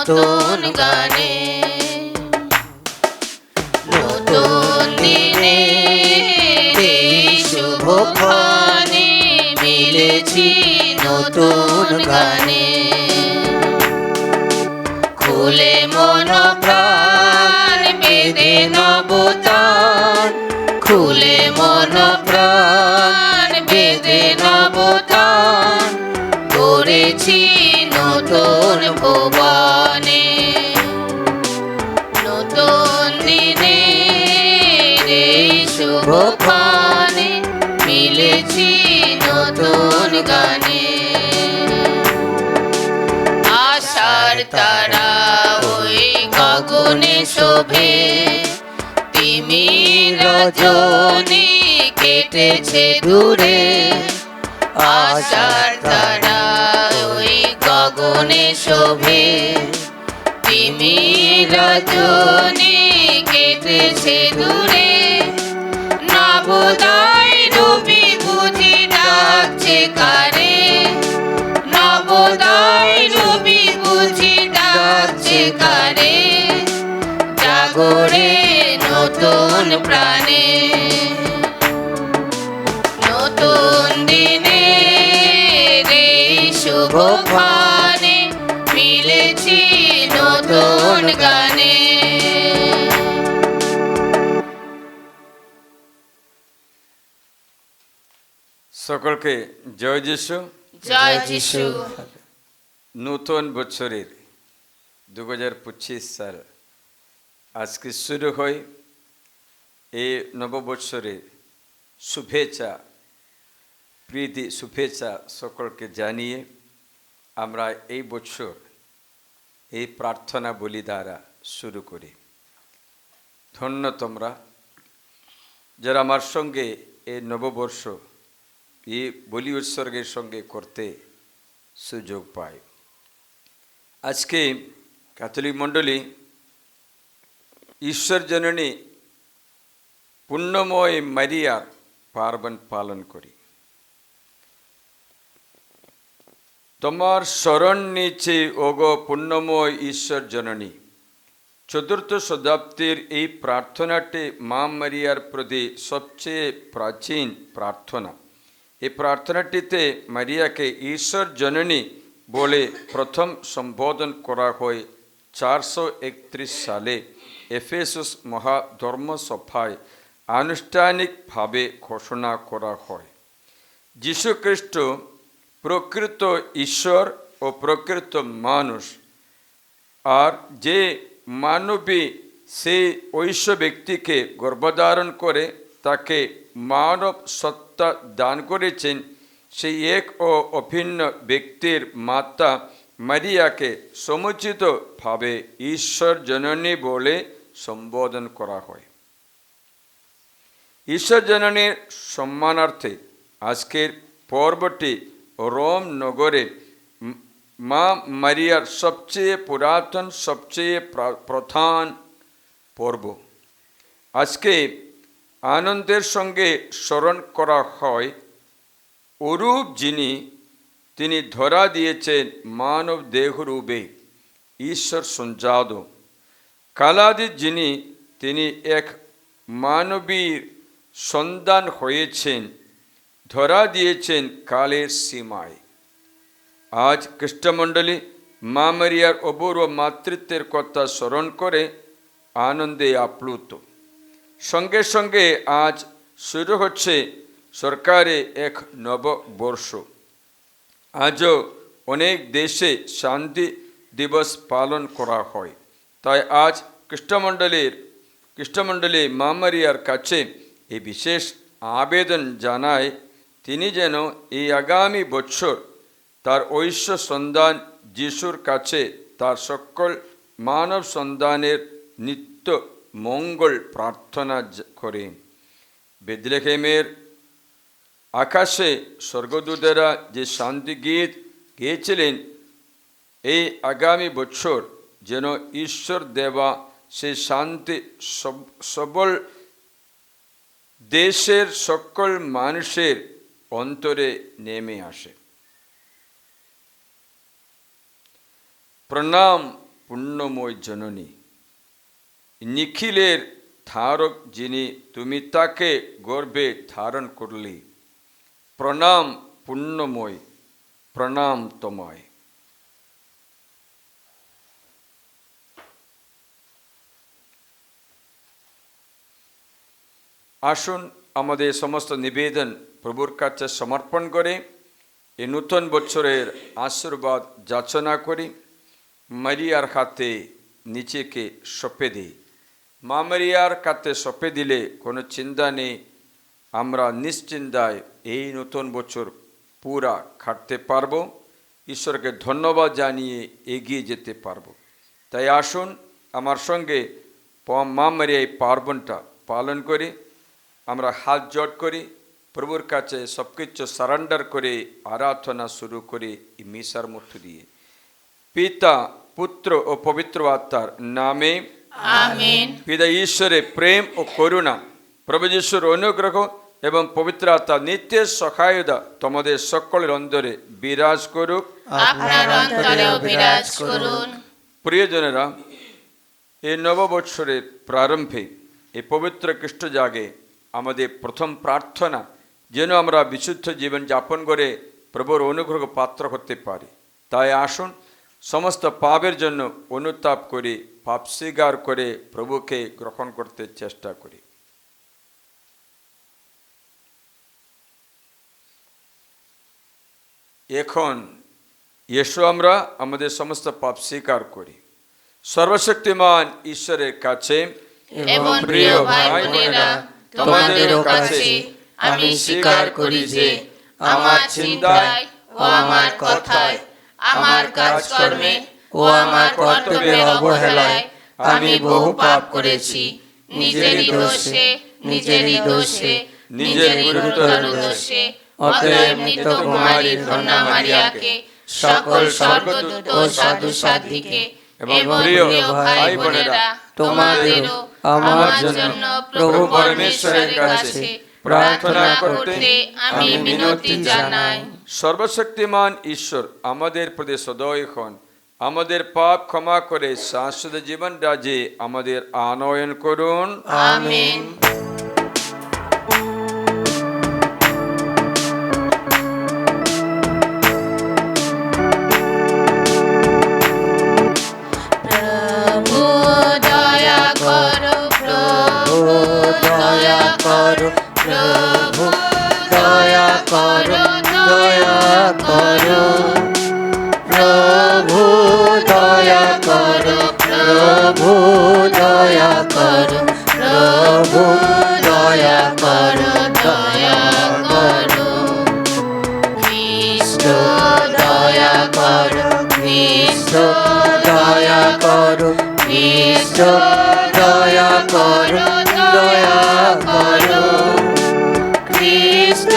নতুন গানে, নতুন দিনে এই শুভক্ষণে মিলেছি নতুন গানে। খুলে মন প্রাণ বেদে নবতান, খুলে মন প্রাণ বেদে নবতান, গড়েছি নতুন ভুবনে। নতুন দিনে এই শুভক্ষণে মিলেছি নতুন গানে। আশার তারা ওই গগনে শোভে, তিমির রজনী কেটেছে দূরে। আশার তারা ওই গগনে শোভে, তিমির রজনী কেটেছে দূরে। নবোদয় রবি বুঝি ডাকছে কারে, নবোদয় রবি বুঝি ডাকছে কারে। জাগরে নতুন প্রাণে, নতুন দিনে এই শুভক্ষণে মিলেছি নতুন গানে। সকলকে জয় যিশু। জয় যিশু। নতুন বছরের 2025 সাল আজকে শুরু হয়। এই নববৎসরের শুভেচ্ছা, প্রীতি শুভেচ্ছা সকলকে জানিয়ে আমরা এই বছর এই প্রার্থনা বলি দ্বারা শুরু করি। ধন্য তোমরা যারা আমার সঙ্গে এই নববর্ষ এই বলি উৎসর্গের সঙ্গে করতে সুযোগ পায়। আজকে ক্যাথলিক মণ্ডলী ঈশ্বর জননী পুণ্যময় মারিয়ার পার্বণ পালন করি। তোমার শরণ নিচে ওগো পুণ্যময় ঈশ্বর জননী। চতুর্থ শতাব্দীর এই প্রার্থনাটি মা মারিয়ার প্রতি সবচেয়ে প্রাচীন প্রার্থনা। এই প্রার্থনাটিতে মারিয়াকে ঈশ্বর জননী বলে প্রথম সম্বোধন করা হয় 431 সালে এফেসাস মহাধর্মসভায় আনুষ্ঠানিকভাবে ঘোষণা করা হয়। যীশু খ্রিস্ট প্রকৃত ঈশ্বর ও প্রকৃত মানুষ, আর যে মানবী সেই ঐশ্ব ব্যক্তিকে গর্ভধারণ করে তাকে মানব সত্তা দান করেছেন, সেই এক ও অভিন্ন ব্যক্তির মাতা মারিয়াকে সমুচিতভাবে ঈশ্বর জননী বলে সম্বোধন করা হয়। ঈশ্বর জননীর সম্মানার্থে আজকের পর্বটি রোম নগরে মা মারিয়ার সবচেয়ে পুরাতন, সবচেয়ে প্রধান পর্ব। আজকে আনন্দের সঙ্গে স্মরণ করা হয় অরূপ যিনি, তিনি ধরা দিয়েছেন মানব দেহরূপে ঈশ্বর সঞ্জাত। কালাদি যিনি, তিনি এক মানবীর সন্তান হয়েছেন, ধরা দিয়েছেন কালের সীমায়। আজ খ্রিস্টমণ্ডলী মা মারিয়ার অপূর্ব মাতৃত্বের কথা স্মরণ করে আনন্দে আপ্লুত। সঙ্গে সঙ্গে আজ শুরু হচ্ছে সরকারে এক নববর্ষ। আজও অনেক দেশে শান্তি দিবস পালন করা হয়। তাই আজ খ্রিস্টমণ্ডলী মা মারিয়ার কাছে এই বিশেষ আবেদন জানায়, তিনি যেন এই আগামী বছর তার ঐশ্ব সন্তান যিশুর কাছে তার সকল মানব সন্তানের নিত্য মঙ্গল প্রার্থনা করেন। বেথলেহেমের আকাশে স্বর্গদূতেরা যে শান্তি গীত গেয়েছিলেন, এই আগামী বছর যেন ঈশ্বর দেওয়া সেই শান্তি সবল দেশের সকল মানুষের অন্তরে নেমে আসে। প্রণাম পুণ্যময় জননী, নিখিলের ধারক যিনি, তুমি তাকে গর্ভে ধারণ করলে। প্রণাম পুণ্যময়, প্রণাম তোমায়। আসুন আমাদের সমস্ত নিবেদন প্রভুর কাছে সমর্পণ করে এই নূতন বছরের আশীর্বাদ যাচনা করি। মারিয়ার হাতে নিজেকে সঁপে দিই। মা মারিয়ার কাছে সঁপে দিলে কোনো চিন্তা নেই, আমরা নিশ্চিন্তায় এই নতুন বছর পুরা কাটতে পারবো, ঈশ্বরকে ধন্যবাদ জানিয়ে এগিয়ে যেতে পারবো। তাই আসুন আমার সঙ্গে মা মারিয়া এই পার্বণটা পালন করি। আমরা হাত জোড় করি, প্রভুর কাছে সব কিছু সারেন্ডার করে আরাধনা শুরু করি এই মিশার মধ্য দিয়ে। পিতা, পুত্র ও পবিত্র আত্মার নামে আমেন। পিতা ঈশ্বরের প্রেম ও করুণা, প্রভু যিশুর অনুগ্রহ এবং পবিত্র আত্মার নিত্য সহায়তা তোমাদের সকলের অন্তরে বিরাজ করুক। আপনার অন্তরেও বিরাজ করুন। প্রিয়জনেরা, এই নববৎসরের প্রারম্ভে এই পবিত্র খ্রিস্ট জাগে আমাদের প্রথম প্রার্থনা যেন আমরা বিশুদ্ধ জীবন যাপন করে প্রভুর অনুগ্রহ পাত্র হতে পারি। তাই আসুন সমস্ত পাপের জন্য অনুতাপ করি, পাপ স্বীকার করে প্রভুকে গ্রহণ করতে চেষ্টা করি। এখন এসো আমরা আমাদের সমস্ত পাপ স্বীকার করি সর্বশক্তিমান ঈশ্বরের কাছে। এবং প্রিয় ভাই বোনেরা, তোমাদেরও কাছে আমি স্বীকার করি যে আমার চিন্তায় ও আমার কথায়, আমার কাজকর্মে ও আমার কর্তব্যের অবহেলায় আমি বহু পাপ করেছি। নিজেরই দোষে, নিজেরই দোষে, নিজেরই গুরুতর দোষে। অতএব নিত্য কুমারী কন্যা মারিয়াকে, সকল স্বর্গদূত ও সাধু সাধ্বীকে এবং প্রিয় ভাই বোনেরা, তোমাদেরও আমার জন্য প্রভু পরমেশ্বরের কাছে প্রার্থনা করতে আমি মিনতি জানাই। সর্বশক্তিমান ঈশ্বর আমাদের প্রতি সদয় হন, আমাদের পাপ ক্ষমা করে শাশ্বত জীবন রাজ্যে আমাদের আনয়ন করুন। আমেন। প্রভু দয়া করো, প্রভু দয়া করো, প্রভু দয়া করো, দয়া করো। প্রভু দয়া করো, প্রভু দয়া করো, প্রভু দয়া করো, দয়া করো। খ্রিস্ট দয়া করো, খ্রিস্ট দয়া করো, খ্রিস্ট দয়া করো, দয়া করো। খ্রিস্ট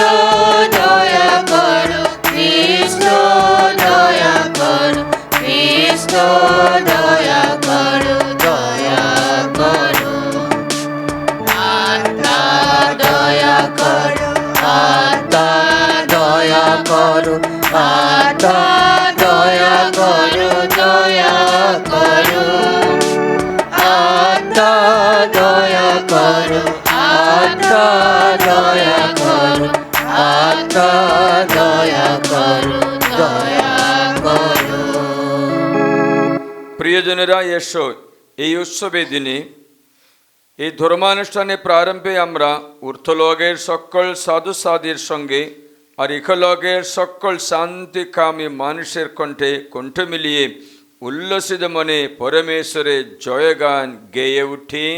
দয়া করো, খ্রিস্ট দয়া করো, খ্রিস্ট দয়া করো, দয়া করো। আত্মা দয়া করো, আত্মা দয়া করো, আত্মা দয়া করো, দয়া করো। আত্মা দয়া করো, আত্মা দয়া করো, আত্মা দয়া করো, দয়া করো। প্রিয়জনেরা, এসো এই উৎসবের দিনে এই ধর্মানুষ্ঠানের প্রারম্ভে আমরা ঊর্ধ্বলোকের সকল সাধু সাধীর সঙ্গে আর ইহলোকের সকল শান্তিকামী মানুষের কণ্ঠে কণ্ঠ মিলিয়ে উল্লসিত মনে পরমেশ্বরের জয়গান গেয়ে উঠি।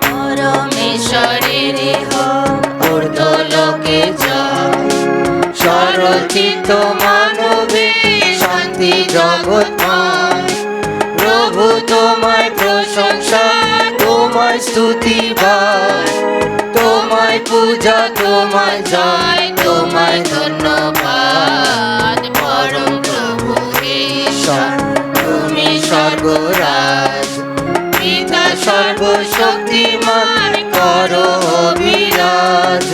পরমেশ্বরের ঊর্ধ্বলোকে জয়, সরচিত মানবে শান্তি জগৎময়। প্রভু তোমায় প্রশংসা, তোমায় স্তুতি গায়, তোমায় পূজা, তোমায় জয়, তোমায় ধন্যবাদ। পরম প্রভু ঈশ্বর, তুমি স্বর্গরাজ, পিতা সর্বশক্তিমান করো বিরাজ।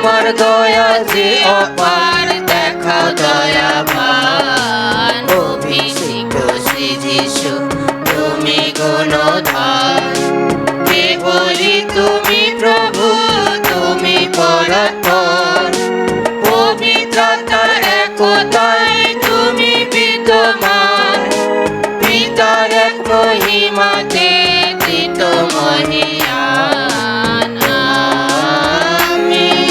তোমার দয়া যে অপার, দেখাও দয়াবান। অভিষিক্ত শ্রী যিশু তুমি গুণধর, কে বলি তুমি প্রভু তুমি পরাৎপর। পবিত্রতার একতায় তুমি বিদ্যমান, পিতার এক মহিমাতে কৃত মহিয়ান। আমিন।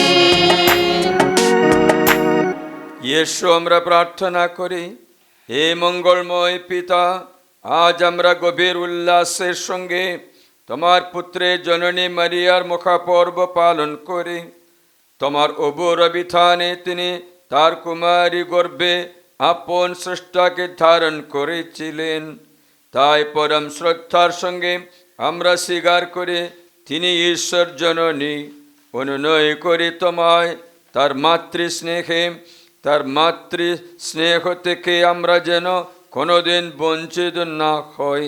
ইয়েশু আমরা প্রার্থনা করি, হে মঙ্গলময় পিতা, আজ আমরা গভীর উল্লাসের সঙ্গে তোমার পুত্রের জননী মারিয়ার মুখাপর্ব পালন করি। তোমার অবুর অবিধানে তিনি তার কুমারী গর্ভে আপন স্রষ্টাকে ধারণ করেছিলেন। তাই পরম শ্রদ্ধার সঙ্গে আমরা স্বীকার করে তিনি ঈশ্বর জননী, অনুনয় করি তোমায় তার মাতৃস্নেহে, তার মাতৃস্নেহ থেকে আমরা যেন কোনোদিন বঞ্চিত না হই।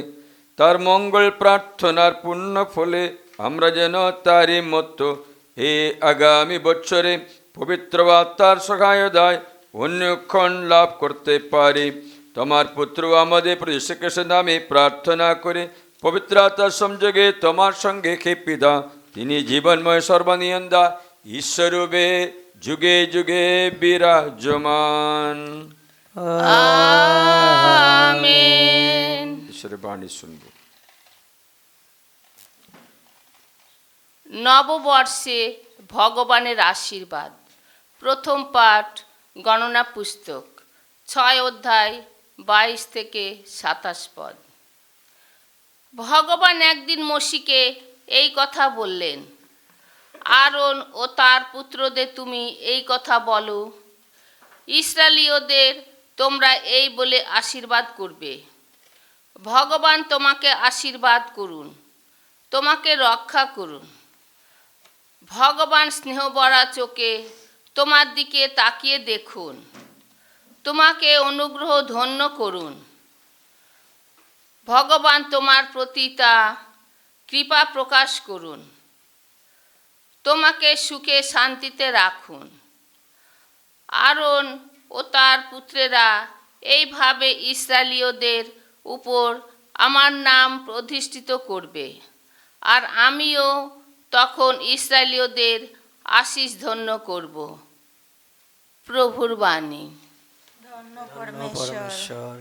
তার মঙ্গল প্রার্থনার পূর্ণ ফলে আমরা যেন তারই মতো এই আগামী বছরে পবিত্র আত্মার সহায়তায় অন্যক্ষণ লাভ করতে পারি। তোমার পুত্র আমাদের প্রভু যীশু খ্রিস্টের নামে প্রার্থনা করে পবিত্র আত্মার সংযোগে তোমার সঙ্গে পিতা তিনি জীবনময় সর্বনিয়ন্দা ঈশ্বরূপে যুগে যুগে বিরাজমান। আমেন। ঈশ্বরের বাণী শুনব। নববর্ষে ভগবানের আশীর্বাদ। প্রথম পাঠ গণনা পুস্তক 6 অধ্যায় 22 থেকে 27 পদ। ভগবান একদিন মোশিকে এই কথা বললেন, আরন ও তার পুত্রদের তুমি এই কথা বলো, ইসরায়েলীয়দের তোমরা এই বলে আশীর্বাদ করবে, ভগবান তোমাকে আশীর্বাদ করুন, তোমাকে রক্ষা করুন। ভগবান স্নেহভরা চোখে তোমার দিকে তাকিয়ে দেখুন, তোমাকে অনুগ্রহ ধন্য করুন। ভগবান তোমার প্রতি তা কৃপা প্রকাশ করুন, তোমাকে সুখে শান্তিতে রাখুন। আরন ও তার পুত্রেরা এইভাবে ইসরায়েলীয়দের উপর আমার নাম প্রতিষ্ঠিত করবে, আর আমিও তখন ইসরায়েলীয়দের আশীষ ধন্য করব। প্রভুর বাণী। ধন্য পরমেশ্বর।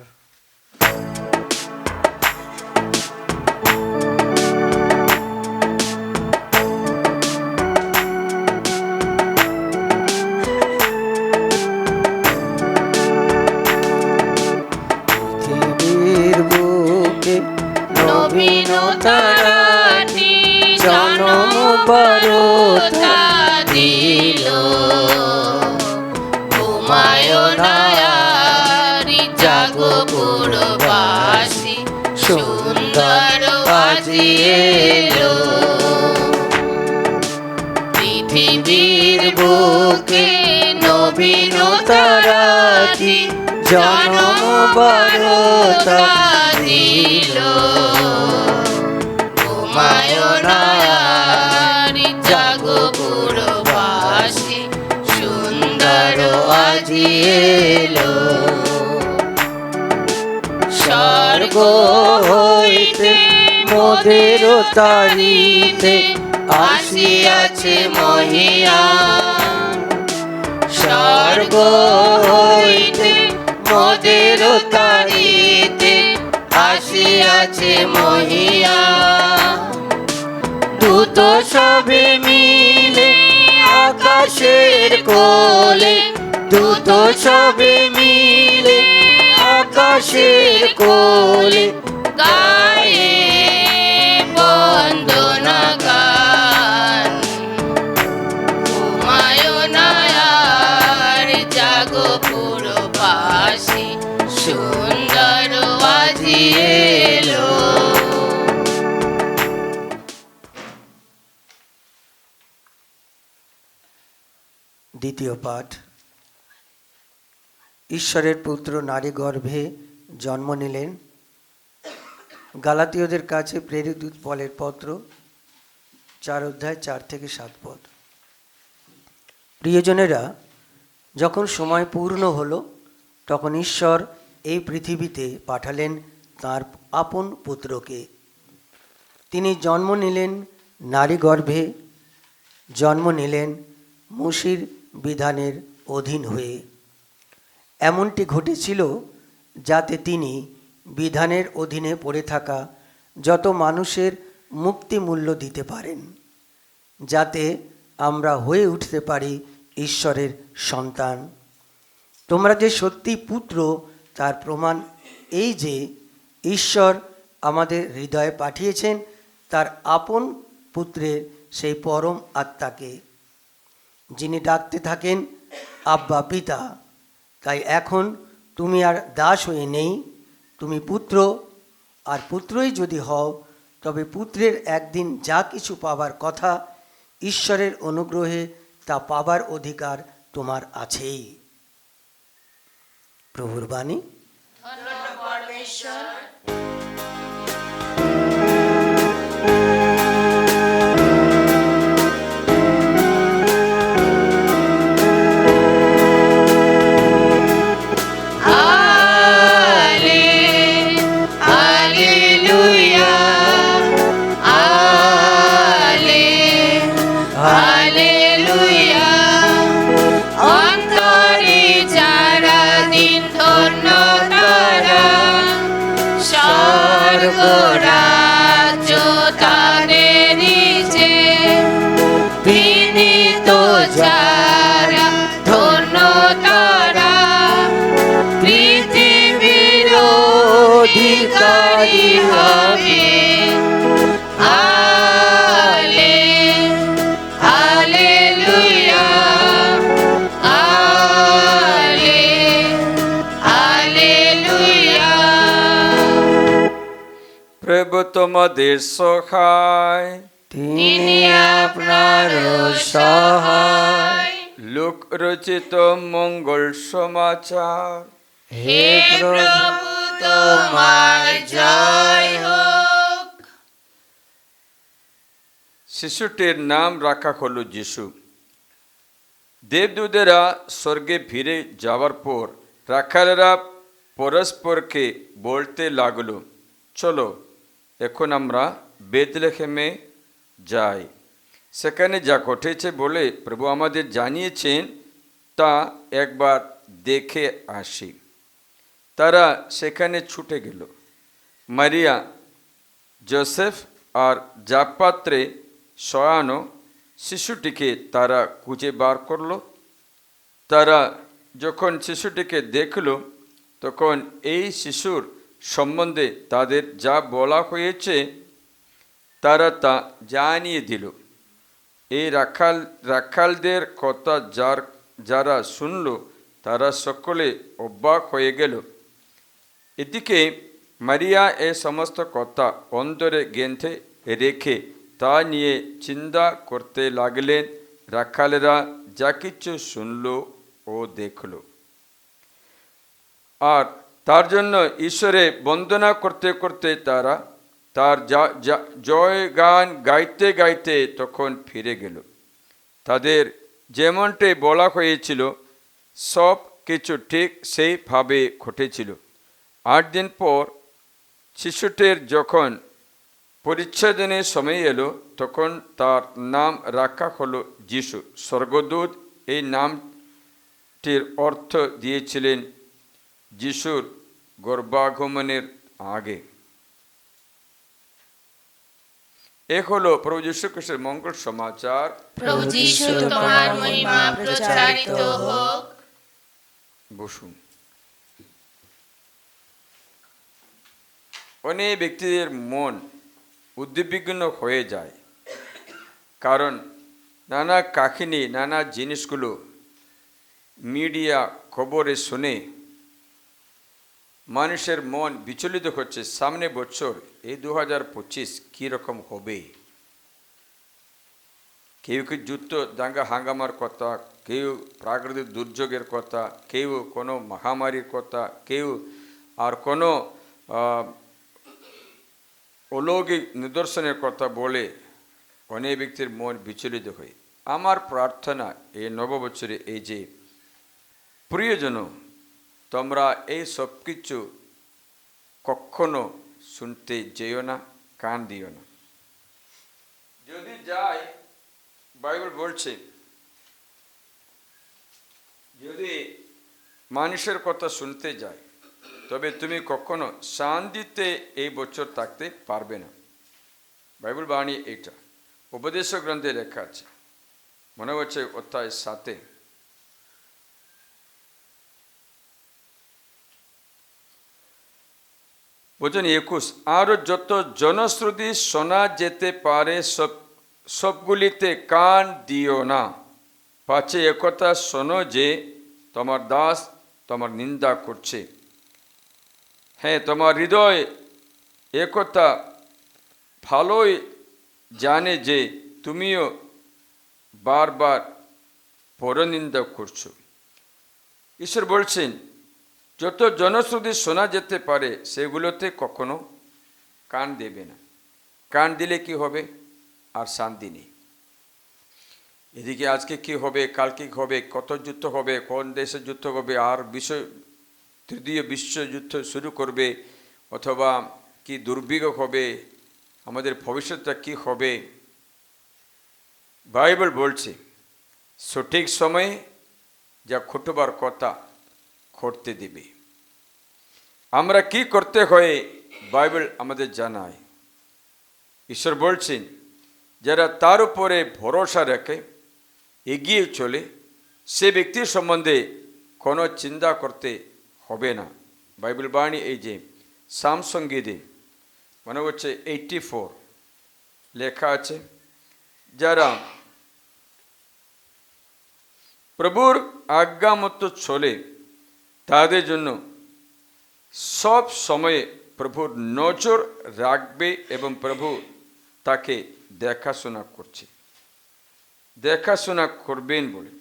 পৃথিবীর বুকে নবীনতারাটি জনম বারতা দিল, ঘুমায়নায়ারি জাগো পুরবাসী, সুন্দর আজি এলো। পৃথিবীর বুকে নবীনতারাটি জনম বারতা দিল, ঘুমায়নায়ারি জাগো পুরবাসী, সুন্দর আজি এলো। স্বর্গ হইতে মোদের তারিতে আসিয়াছে মহিয়ান, স্বর্গ হইতে মোদের তারিতে আসিয়াছে মহিয়ান। দূত সবে মিলে আকাশের কোলে, দূত সবে মিলে আকাশের কোলে, গায়ে বন্দনা গান। ঘুমায়নায়ার জাগো পুরবাসী, সুন্দর আজি এলো। দ্বিতীয় পাঠ। ঈশ্বরের পুত্র নারী গর্ভে জন্ম নিলেন। গালাতীয়দের কাছে প্রেরিত পলের পত্র 4 অধ্যায় 4 থেকে 7 পদ। প্রিয়জনেরা, যখন সময় পূর্ণ হলো, তখন ঈশ্বর এই পৃথিবীতে পাঠালেন তাঁর আপন পুত্রকে। তিনি জন্ম নিলেন নারী গর্ভে, জন্ম নিলেন মোশির বিধানের অধীন হয়ে। এমনটি ঘটেছিল যাতে তিনি বিধানের অধীনে পড়ে থাকা যত মানুষের মুক্তি মূল্য দিতে পারেন, যাতে আমরা হয়ে উঠতে পারি ঈশ্বরের সন্তান। তোমরা যে সত্যি পুত্র, তার প্রমাণ এই যে ঈশ্বর আমাদের হৃদয়ে পাঠিয়েছেন তার আপন পুত্রের সেই পরম আত্মাকে, যিনি ডাকতে থাকেন আব্বা পিতা। তাই এখন তুমি আর দাস হয়ে নেই, তুমি পুত্র। আর পুত্রই যদি হও, তবে পুত্রের একদিন যা কিছু পাবার কথা, ঈশ্বরের অনুগ্রহে তা পাবার অধিকার তোমার আছেই। প্রভুর বাণী। ধন্যবাদ পরমেশ্বর। স্বর্গরাজ্য তাদেরই যে, বিনীত যারা ধন্য তারা, পৃথিবীর অধিকারী হবে। Hallelujah, hallelujah. প্রভু তোমাদের সহায়, তিনি আপনার সহায়। লোক রচিত মঙ্গল সমাচার। হে প্রভু, তোমার জয় হোক। শিশুটির নাম রাখা হলো যিশু। দেবদূতেরা স্বর্গে ফিরে যাওয়ার পর রাখালেরা পরস্পরকে বলতে লাগলো, চলো এখন আমরা বেথলেহেমে যাই, সেখানে যা ঘটেছে বলে প্রভু আমাদের জানিয়েছেন তা একবার দেখে আসি। তারা সেখানে ছুটে গেল। মারিয়া, যোসেফ আর জাপাত্রে শয়ানো শিশুটিকে তারা খুঁজে বার করল। তারা যখন শিশুটিকে দেখল, তখন এই শিশুর সম্বন্ধে তাদের যা বলা হয়েছে তারা তা জানিয়ে দিল। এই রাখালদের কথা যারা শুনল, তারা সকলে অবাক হয়ে গেল। এদিকে মারিয়া এই সমস্ত কথা অন্তরে গেঁথে রেখে তা নিয়ে চিন্তা করতে লাগলেন। রাখালেরা যা কিছু শুনল ও দেখল, আর তার জন্য ঈশ্বরে বন্দনা করতে করতে তারা তার জয় গান গাইতে গাইতে তখন ফিরে গেল। তাদের যেমনটি বলা হয়েছিল সব কিছু ঠিক সেইভাবে ঘটেছিল। 8 দিন পর শিশুটির যখন পরিচ্ছেদনের সময় এলো, তখন তার নাম রাখা হলো যিশু। স্বর্গদূত এই নামটির অর্থ দিয়েছিলেন যিশুর গর্ভাগমনের আগে। এ হলো প্রভু যীশু খ্রিস্টের মঙ্গল সমাচার। প্রভু যীশু, তোমার মহিমা প্রচারিত হোক। বসুন। অনেক ব্যক্তিদের মন উদ্বিগ্ন হয়ে যায়, কারণ নানা কাহিনী, নানা জিনিসগুলো মিডিয়া খবরে শুনে মানুষের মন বিচলিত হচ্ছে। সামনে বছর এই 2025 কীরকম হবে? কেউ কেউ যুদ্ধ দাঙ্গা হাঙ্গামার কথা, কেউ প্রাকৃতিক দুর্যোগের কথা, কেউ কোনো মহামারীর কথা, কেউ আর কোনো অলৌকিক নিদর্শনের কথা বলে অনেক ব্যক্তির মন বিচলিত হয়। আমার প্রার্থনা এই নববছরে এই যে প্রিয়জন, তোমরা এই সব কিছু কখনো শুনতে যেও না, কান দিও না। যদি যাই, বাইবেল বলছে যদি মানুষের কথা শুনতে যায় তবে তুমি কখনো শান্তিতে এই বছর থাকতে পারবে না। বাইবেল বাণী এইটা উপদেশ গ্রন্থে লেখা আছে, মনে হচ্ছে অধ্যায় 7 বচন 21, আরো যত জনশ্রুতি শোনা যেতে পারে সবগুলিতে কান দিও না, পাছে একথা শোনো যে তোমার দাস তোমার নিন্দা করছে। হ্যাঁ, তোমার হৃদয় একথা ভালোই জানে যে তুমিও বারবার পরনিন্দা করছো। ঈশ্বর বলছেন যত জনশ্রুতি শোনা যেতে পারে সেগুলোতে কখনো কান দেবে না। কান দিলে কি হবে? আর শান্তি নেই। এদিকে আজকে কি হবে, কালকে কি হবে, কত যুদ্ধ হবে, কোন দেশে যুদ্ধ হবে, আর তৃতীয় বিশ্বযুদ্ধ শুরু করবে, অথবা কি দুর্ভিক্ষ হবে, আমাদের ভবিষ্যৎটা কি হবে। বাইবেল বলছে সঠিক সময়ে যা ঘটবার কথা ঘটতে দিবে। আমরা কি করতে হয় বাইবেল আমাদের জানায়। ঈশ্বর বলছেন যারা তার উপরে ভরসা রেখে এগিয়ে চলে সে ব্যক্তির সম্বন্ধে কোনো চিন্তা করতে হবে না। বাইবেল বাণী এই যে সাম সঙ্গীতে মনে হচ্ছে 84 লেখা আছে, যারা প্রভুর আজ্ঞা মতো চলে তাদের জন্য সব সময়ে প্রভুর নজর রাখবে এবং প্রভু তাকে দেখাশোনা করছে, দেখাশোনা করবেন বলে।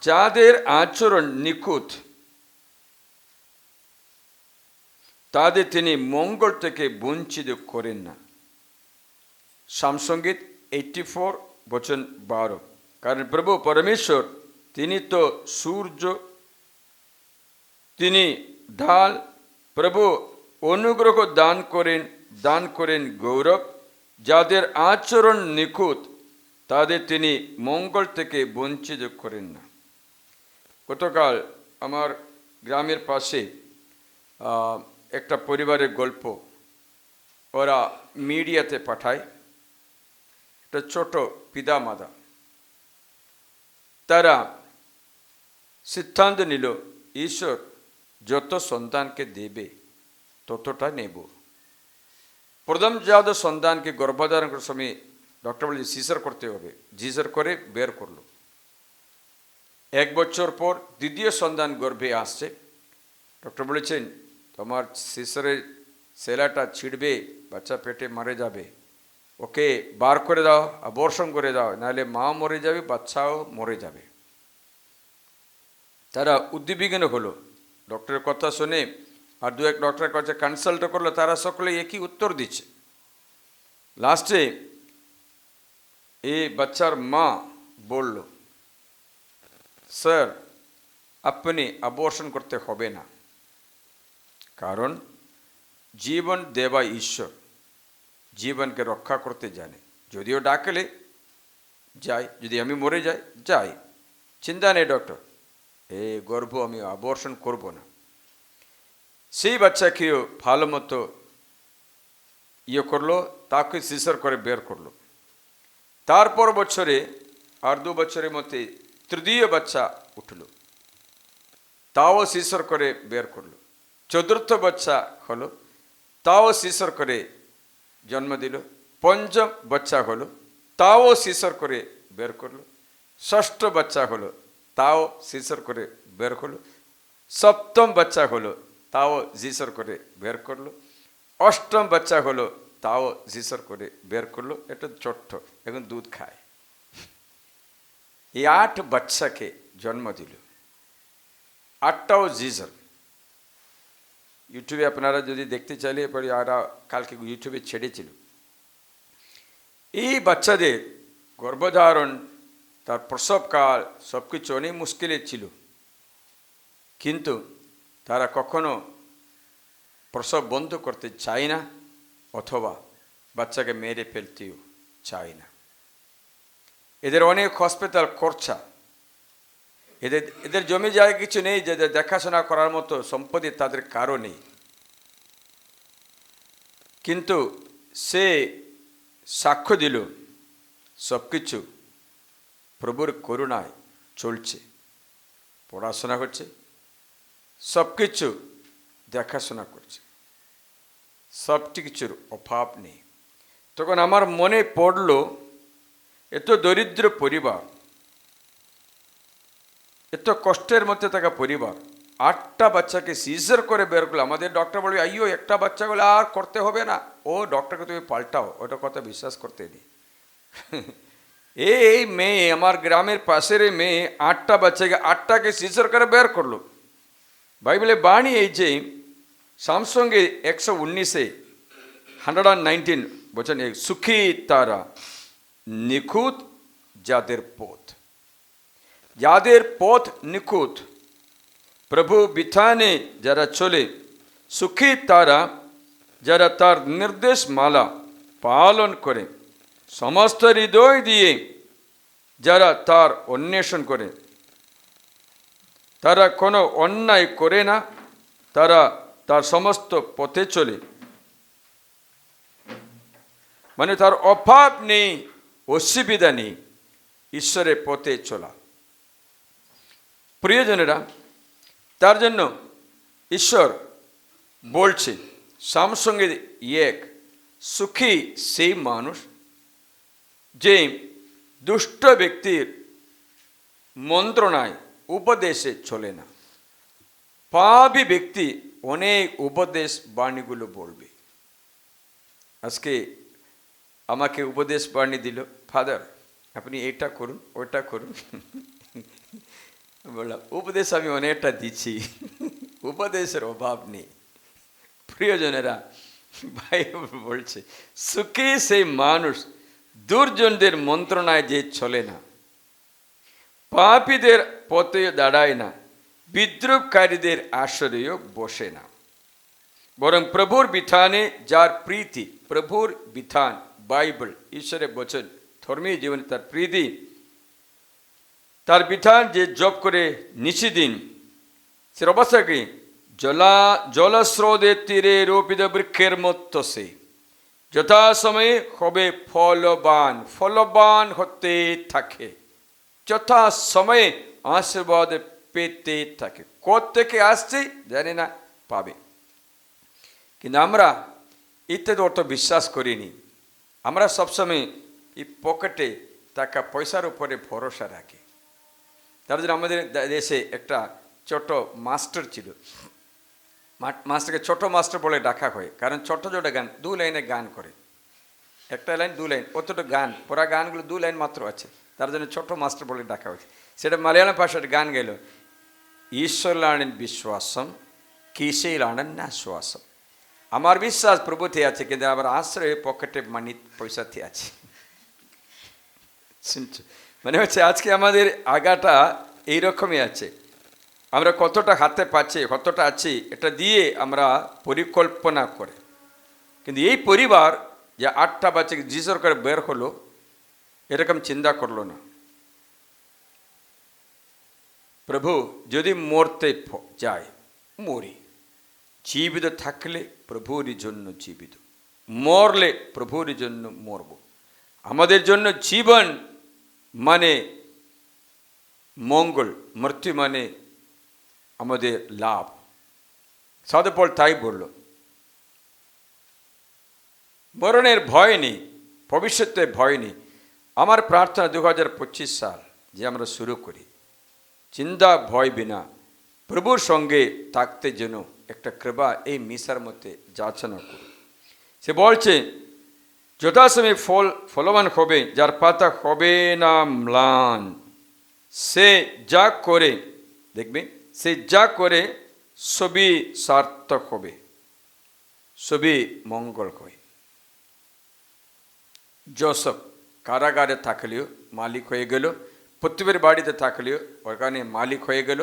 যাদের আচরণ নিখুঁত তাদের তিনি মঙ্গল থেকে বঞ্চিত করেন না। সামসঙ্গীত 84 বচন 12। কারণ প্রভু পরমেশ্বর তিনি তো সূর্য, তিনি ঢাল, প্রভু অনুগ্রহ দান করেন গৌরব। যাদের আচরণ নিখুঁত তাদের তিনি মঙ্গল থেকে বঞ্চিত করেন না। গতকাল আমার গ্রামের পাশে একটা পরিবারের গল্প ওরা মিডিয়াতে পাঠায়। একটা ছোট পিতামাতা তারা সিদ্ধান্ত নিল ঈশ্বর যত সন্তানকে দেবে ততটা নেব। প্রথমজাত সন্তানকে গর্ভধারণ করার সময় ডক্টর বলে সিজার করতে হবে, সিজার করে বের করলো। 1 বছর পর দ্বিতীয় সন্তান গর্ভে আসছে। ডক্টর বলেছেন তোমার সিজারের সেলাটা ছিঁড়বে, বাচ্চা পেটে মারা যাবে, ওকে বার করে দাও, অ্যাবর্শন করে দাও, নাহলে মা মরে যাবে, বাচ্চাও মরে যাবে। তারা উদ্বিগ্ন হলো। ডক্টরের কথা শুনে আর 2-1 ডক্টরের কাছে কনসাল্ট করলো, তারা সকলে একই উত্তর দিচ্ছে। লাস্টে এই বাচ্চার মা বলল, স্যার আপনি অ্যাবর্শন করতে হবে না, কারণ জীবন দেবা ঈশ্বর জীবনকে রক্ষা করতে জানে। যদিও ডাকলে যাই, যদি আমি মরে যাই, চিন্তা নেই ডক্টর, এই গর্ভ আমি অ্যাবর্শন করব না। সেই বাচ্চাকেও ভালো মতো করলো, তাকে সিজার করে বের করলো। তারপর বছরে আর 2 বছরের মধ্যে তৃতীয় বাচ্চা উঠলো, তাও সিজার করে বের করলো। চতুর্থ বাচ্চা হলো, তাও সিজার করে জন্ম দিল। পঞ্চম বাচ্চা হলো, তাও সিজার করে বের করলো। ষষ্ঠ বাচ্চা হলো, তাও সিজার করে বের করলো। সপ্তম বাচ্চা হলো, তাও সিজার করে বের করলো। অষ্টম বাচ্চা হলো, তাও সিজার করে বের করলো। এটা ছোট্ট, এখন দুধ খায়। এই 8 বাচ্চাকে জন্ম দিল, 8টাও সিজার। ইউটিউবে আপনারা যদি দেখতে চাইলে পরে, আর কালকে ইউটিউবে ছেড়েছিল। এই বাচ্চাদের গর্ভধারণ, তার প্রসবকাল সব কিছু অনেক মুশকিলের ছিল, কিন্তু তারা কখনো প্রসব বন্ধ করতে চায় না, অথবা বাচ্চাকে মেরে ফেলতেও চায় না। এদের অনেক হসপিটাল খরচা, এদের জমি জায়গা কিছু নেই যে দেখাশোনা করার মতো সম্পত্তি তাদের কারো নেই, কিন্তু সে সাক্ষ্য দিল সব কিছু প্রভুর করুণায় চলছে, পড়াশোনা করছে, সব কিছু দেখাশোনা করছে, সব কিছুর অভাব নেই। তখন আমার মনে পড়ল, এত দরিদ্র পরিবার, এত কষ্টের মধ্যে থাকা পরিবার 8টা বাচ্চাকে সিজার করে বের করলো। আমাদের ডক্টর বলবে আইয়ো একটা বাচ্চা গুলো আর করতে হবে না, ও ডক্টরকে তুমি পাল্টাও, ওটা কথা বিশ্বাস করতে নেই। এই মেয়ে, আমার গ্রামের পাশের মেয়ে 8টা বাচ্চাকে 8টাকে সিজার করে বের করলো। বাইবেলে বাণী এই যে সামসঙ্গে 119-এ 119 বলছেন, সুখী তারা নিখুঁত যাদের পথ নিখুঁত, প্রভু বিধানে যারা চলে, সুখী তারা যারা তার নির্দেশ মালা পালন করে, সমস্ত হৃদয় দিয়ে যারা তার অন্বেষণ করে, তারা কোনো অন্যায় করে না, তারা তার সমস্ত পথে চলে, মানে তার অভাব নেই, অসুবিধা নেই, ঈশ্বরের পথে চলা। প্রিয়জনেরা, তার জন্য ঈশ্বর বলছে সামসঙ্গে 1, সুখী সেই মানুষ যে দুষ্ট ব্যক্তির মন্ত্রণায় উপদেশে চলে না। পাপী ব্যক্তি অনেক উপদেশ বাণীগুলো বলবে। আজকে আমাকে উপদেশ বাণী দিল, ফাদার আপনি এটা করুন, ওটা করুন। বললাম উপদেশ আমি অনেকটা দিচ্ছি, উপদেশের অভাব নেই। প্রিয়জনেরা, ভাই বলছে সুখী সেই মানুষ দুর্জনদের মন্ত্রণায় যে চলে না, পাপীদের পথে দাঁড়ায় না, বিদ্রুপকারীদের আশ্রয়েও বসে না, বরং প্রভুর বিধানে যার প্রীতি, প্রভুর বিধান বাইবেল ঈশ্বরের বচন, ধর্মীয় জীবনে তার প্রীতি, তার বিধান যে জপ করে নিশিদিন, সে অবস্থাকে জলস্রোতের তীরে রোপিত বৃক্ষের মতো সে যথাসময়ে হবে ফলবান হতে থাকে, যথাসময়ে আশীর্বাদ পেতে থাকে। কোত্থেকে আসছে জানি না, পাবে। কিন্তু আমরা ইত্যাদি অর্থ বিশ্বাস করিনি। আমরা সবসময় এই পকেটে টাকা পয়সার উপরে ভরসা রাখি। তার জন্য আমাদের দেশে একটা ছোট মাস্টার ছিল, মাস্টারকে ছোট মাস্টার বলে ডাকা হয়, কারণ ছোট ছোট গান 2 লাইনে গান করে, একটা লাইন 2 লাইন, অতটা গান, পুরা গানগুলো 2 লাইন মাত্র আছে, তার জন্য ছোট মাস্টার বলে ডাকা হয়েছে। সেটা মালয়ালম ভাষার গান গেল, ঈশ্বরলাণেন বিশ্বাসম কিসেলাণেন না শ্বাসম। আমার বিশ্বাস প্রভুতে আছে, কিন্তু আমার আশ্রয় পকেটে মানি পয়সাতে আছে। শুনছো, মানে হচ্ছে আজকে আমাদের আগাটা এইরকমই আছে। আমরা কতটা হাতে পাচ্ছি, কতটা আছি, এটা দিয়ে আমরা পরিকল্পনা করে। কিন্তু এই পরিবার যে 8টা বাচ্চাকে জিজর করে বের হলো, এরকম চিন্তা করলো না। প্রভু যদি মরতে যায় মরি, জীবিত থাকলে প্রভুর জন্য জীবিত, মরলে প্রভুর জন্য মরব। আমাদের জন্য জীবন মানে মঙ্গল, মৃত্যু মানে আমাদের লাভ। সাধু পল তাই বলল, মরণের ভয় নেই, ভবিষ্যতের ভয় নেই। আমার প্রার্থনা 2025 সাল যে আমরা শুরু করি, চিন্তা ভয় বিনা প্রভুর সঙ্গে থাকতে যেন একটা কৃপা এই মিশার মধ্যে যাচনা করুন। সে বলছে যথাসময়ে ফলবান হবে, যার পাতা হবে না ম্লান, সে যা করে, দেখবে সে যা করে সবই সার্থক হবে, সবই মঙ্গল হয়। জোসেফ কারাগারে থাকলেও মালিক হয়ে গেল, পৃথিবীর বাড়িতে থাকলেও ওখানে মালিক হয়ে গেল,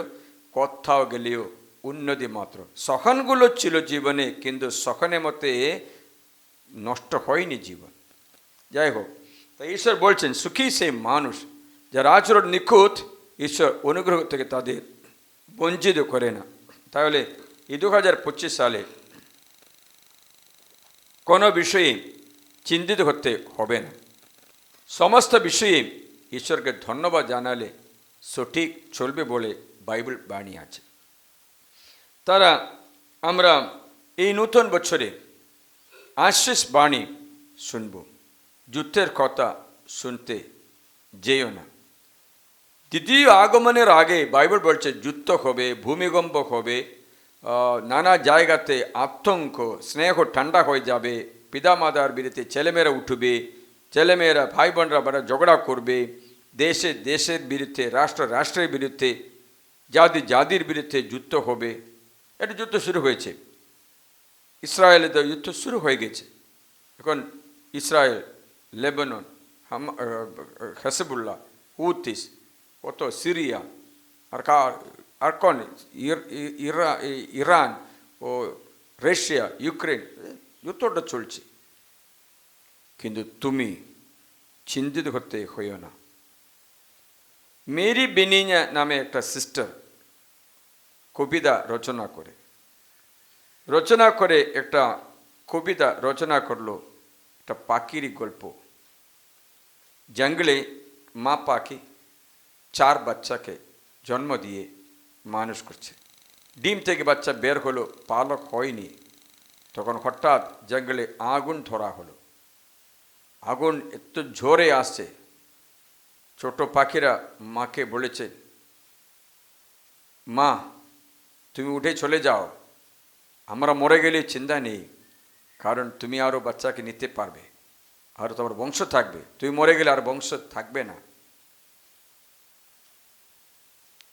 কোথাও গেলেও উন্নতি মাত্র। সখনগুলো ছিল জীবনে, কিন্তু সখনের মতে নষ্ট হয়নি জীবন। যাই হোক, তাই ঈশ্বর বলছেন সুখী সেই মানুষ যার আচরণ নিখুঁত, ঈশ্বর অনুগ্রহ থেকে তাদের বঞ্চিত করে না। তাহলে এই 2025 সালে কোনো বিষয়ে চিন্তিত হতে হবে না। সমস্ত বিষয়ে ঈশ্বরকে ধন্যবাদ জানালে সঠিক চলবে বলে বাইবেল বাণী আছে। তারা আমরা এই নতুন বছরে আশীষ বাণী শুনব। যুদ্ধের কথা শুনতে যেও না। দ্বিতীয় আগমনের আগে বাইবেল বলছে যুদ্ধ হবে, ভূমিকম্প হবে, নানা জায়গাতে আতঙ্ক, স্নেহ ঠান্ডা হয়ে যাবে, পিতামাতার বিরুদ্ধে ছেলেমেয়েরা উঠবে, ছেলেমেয়েরা ভাই বোনরা ঝগড়া করবে, দেশের বিরুদ্ধে, রাষ্ট্রের বিরুদ্ধে, জাতির বিরুদ্ধে যুদ্ধ হবে। এটা যুদ্ধ শুরু হয়েছে, ইসরায়েলে তো যুদ্ধ শুরু হয়ে গেছে। এখন ইসরায়েল, লেবানন, হেজবুল্লাহ, হুতিস, কত সিরিয়া, আর কোন ইরান ও রাশিয়া, ইউক্রেন, যুদ্ধটা চলছে। কিন্তু তুমি চিন্তিত করতে হইও না। মেরি বেনিয়া নামে একটা সিস্টার কবিতা রচনা করে একটা কবিতা রচনা করলো, একটা পাখির গল্প। জঙ্গলে মা পাখি 4 বাচ্চাকে জন্ম দিয়ে মানুষ করছে। ডিম থেকে বাচ্চা বের হলো, পালক হয়নি। তখন হঠাৎ জঙ্গলে আগুন ধরা হলো। আগুন এত জোরে আসছে, ছোট পাখিরা মাকে বলেছে, মা তুমি উঠে চলে যাও, আমরা মরে গেলে চিন্তা নেই, কারণ তুমি আরও বাচ্চাকে নিতে পারবে, আর তোমার বংশ থাকবে। তুমি মরে গেলে আর বংশ থাকবে না।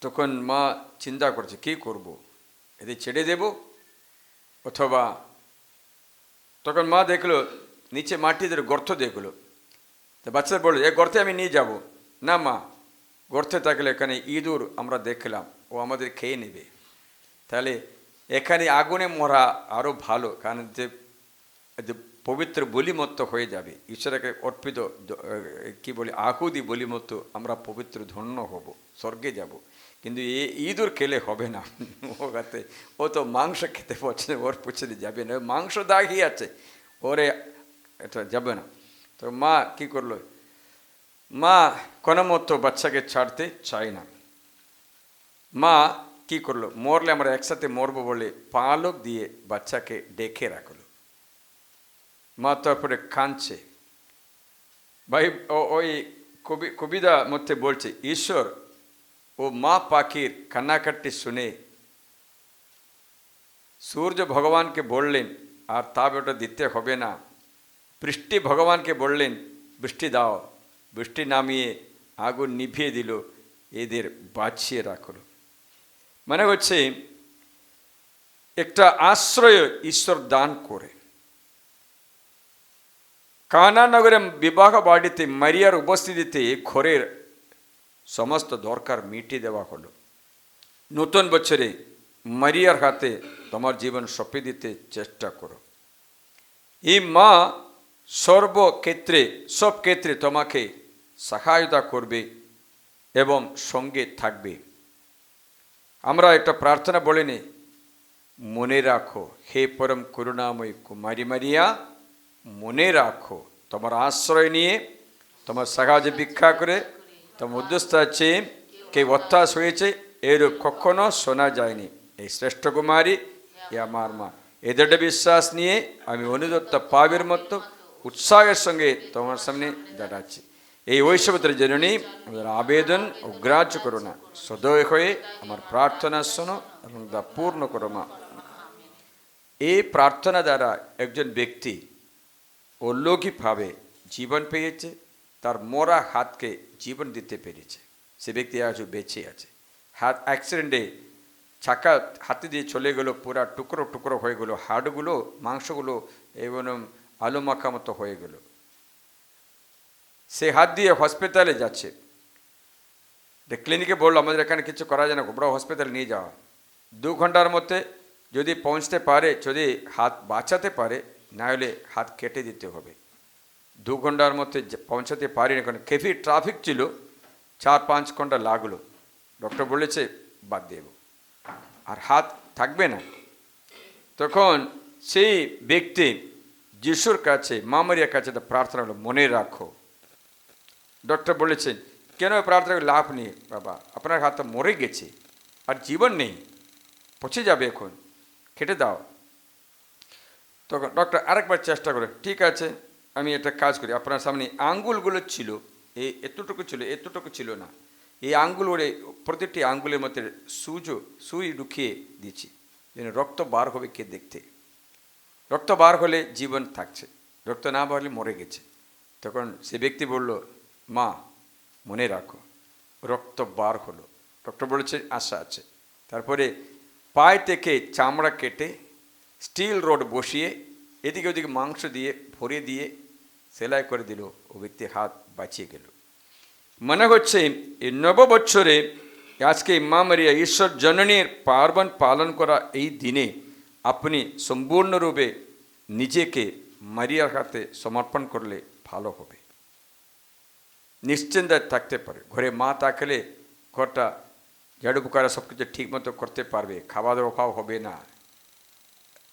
তখন মা চিন্তা করছে কি করব, এদের ছেড়ে দেব অথবা। তখন মা দেখলো নিচে মাটিদের গর্ত দেখলো, তো বাচ্চারা বললো এই গর্তে আমি নিয়ে যাব না। মা, গর্তে থাকলে এখানে ইঁদুর আমরা দেখলাম, ও আমাদের খেয়ে নেবে, তাহলে এখানে আগুনে মরা আরও ভালো, কারণ যে পবিত্র বলিমত্ত হয়ে যাবে, ঈশ্বরকে অর্পিত কি বলি আহুতি বলিমত্ত, আমরা পবিত্র ধন্য হব, স্বর্গে যাব। কিন্তু ইঁদুর খেলে হবে না, ও তো মাংস খেতে পারছে, ওর পুছলে যাবে না, মাংস দাগি আছে, ওরে এটা যাবে না। তো মা কি করলো, মা কোনো মতো বাচ্চাকে ছাড়তে চায় না। মা কি করলো, মরলে আমরা একসাথে মরবো বলে পালক দিয়ে বাচ্চাকে ডেকে রাখলো। মা তারপরে কাঁদছে। ভাই ওই কবিতা মধ্যে বলছে, ঈশ্বর ও মা পাখির কান্নাকাটি শুনে সূর্য ভগবানকে বললেন আর তা ওটা দিতে হবে না, বৃষ্টি ভগবানকে বললেন বৃষ্টি দাও, বৃষ্টি নামিয়ে আগুন নিভিয়ে দিল, এদের বাঁচিয়ে রাখলো। মানে হচ্ছে একটা আশ্রয় ঈশ্বর দান করে। কানা নগরে বিবাহ বাড়িতে মারিয়ার উপস্থিতিতে ঘরের সমস্ত দরকার মিটিয়ে দেওয়া হলো। নতুন বছরে মারিয়ার হাতে তোমার জীবন সঁপে দিতে চেষ্টা করো। এই মা সব ক্ষেত্রে তোমাকে সহায়তা করবে এবং সঙ্গে থাকবে। আমরা একটা প্রার্থনা বলে নি, মনে রাখো হে পরম করুণাময় কুমারী মারিয়া, মনে রাখো তোমার আশ্রয় নিয়ে, তোমার সাহায্য ভিক্ষা করে, তোমার উদ্দেশ্য আছে কে অত্যাস হয়েছে এরূপ কখনো শোনা যায়নি। এই শ্রেষ্ঠ কুমারী আমার মা, এদের বিশ্বাস নিয়ে আমি অনুদত্ত পাবের মতো উৎসাহের সঙ্গে তোমার সামনে দাঁড়াচ্ছি। এই ঐশ্বর্যের জননী আমাদের আবেদন অগ্রাহ্য করো না, সদয় হয়ে আমার প্রার্থনা শোনো এবং তা পূর্ণ করো মা। এই প্রার্থনা দ্বারা একজন ব্যক্তি অলৌকিকভাবে জীবন পেয়েছে, তার মরা হাতকে জীবন দিতে পেরেছে, সে ব্যক্তি আজও বেঁচে আছে। হাত অ্যাক্সিডেন্টে চাকা হাতে দিয়ে চলে গেলো, পুরা টুকরো টুকরো হয়ে গেলো, হাড়গুলো মাংসগুলো এবং আলু মাখা মতো হয়ে গেল। সে হাত দিয়ে হসপিটালে যাচ্ছে। ক্লিনিকে বললো আমাদের এখানে কিছু করা যায় না, বড় হসপিটালে নিয়ে যাওয়া। 2 ঘন্টার মধ্যে যদি পৌঁছতে পারে, যদি হাত বাঁচাতে পারে, না হলে হাত কেটে দিতে হবে। 2 ঘন্টার মধ্যে পৌঁছাতে পারিনি, কারণ হেভি ট্রাফিক ছিল, 4-5 ঘন্টা লাগলো। ডক্টর বলেছে বাদ দেব, আর হাত থাকবে না। তখন সেই ব্যক্তি যিশুর কাছে, মা মারিয়ার কাছে প্রার্থনা হলো, মনে রাখো। ডক্টর বলেছেন কেন প্রার্থনা করে লাভ নেই বাবা, আপনার হাত তো মরে গেছে, আর জীবন নেই, পচে যাবে, এখন কেটে দাও। তখন ডক্টর আরেকবার চেষ্টা করে, ঠিক আছে আমি একটা কাজ করি, আপনার সামনে আঙ্গুলগুলো ছিল, এতটুকু ছিল, এতটুকু ছিল না, এই আঙ্গুলের প্রতিটি আঙ্গুলের মধ্যে সুই ঢুকিয়ে দিচ্ছি, যেন রক্ত বার হবে, কে দেখতে। রক্ত বার হলে জীবন থাকছে, রক্ত না বার হলে মরে গেছে। তখন সে ব্যক্তি বলল, মা মনে রাখো, রক্ত বার হলো। ডক্টর বলেছে আশা আছে। তারপরে পায়ে থেকে চামড়া কেটে স্টিল রড বসিয়ে এদিকে ওদিকে মাংস দিয়ে ভরে দিয়ে সেলাই করে দিল, ও ব্যক্তি হাত বাঁচিয়ে গেল। মনে হচ্ছে এই নববৎসরে আজকে মা মারিয়া ঈশ্বর জননীর পার্বণ পালন করা এই দিনে আপনি সম্পূর্ণরূপে নিজেকে মারিয়ার হাতে সমর্পণ করলে ভালো হবে। নিশ্চিন্তায় থাকতে পারে, ঘরে মা থাকলে ঘরটা ঝাড়ু পোকারা সব কিছু ঠিক মতো করতে পারবে, খাওয়া দাওয়ার অভাব হবে না,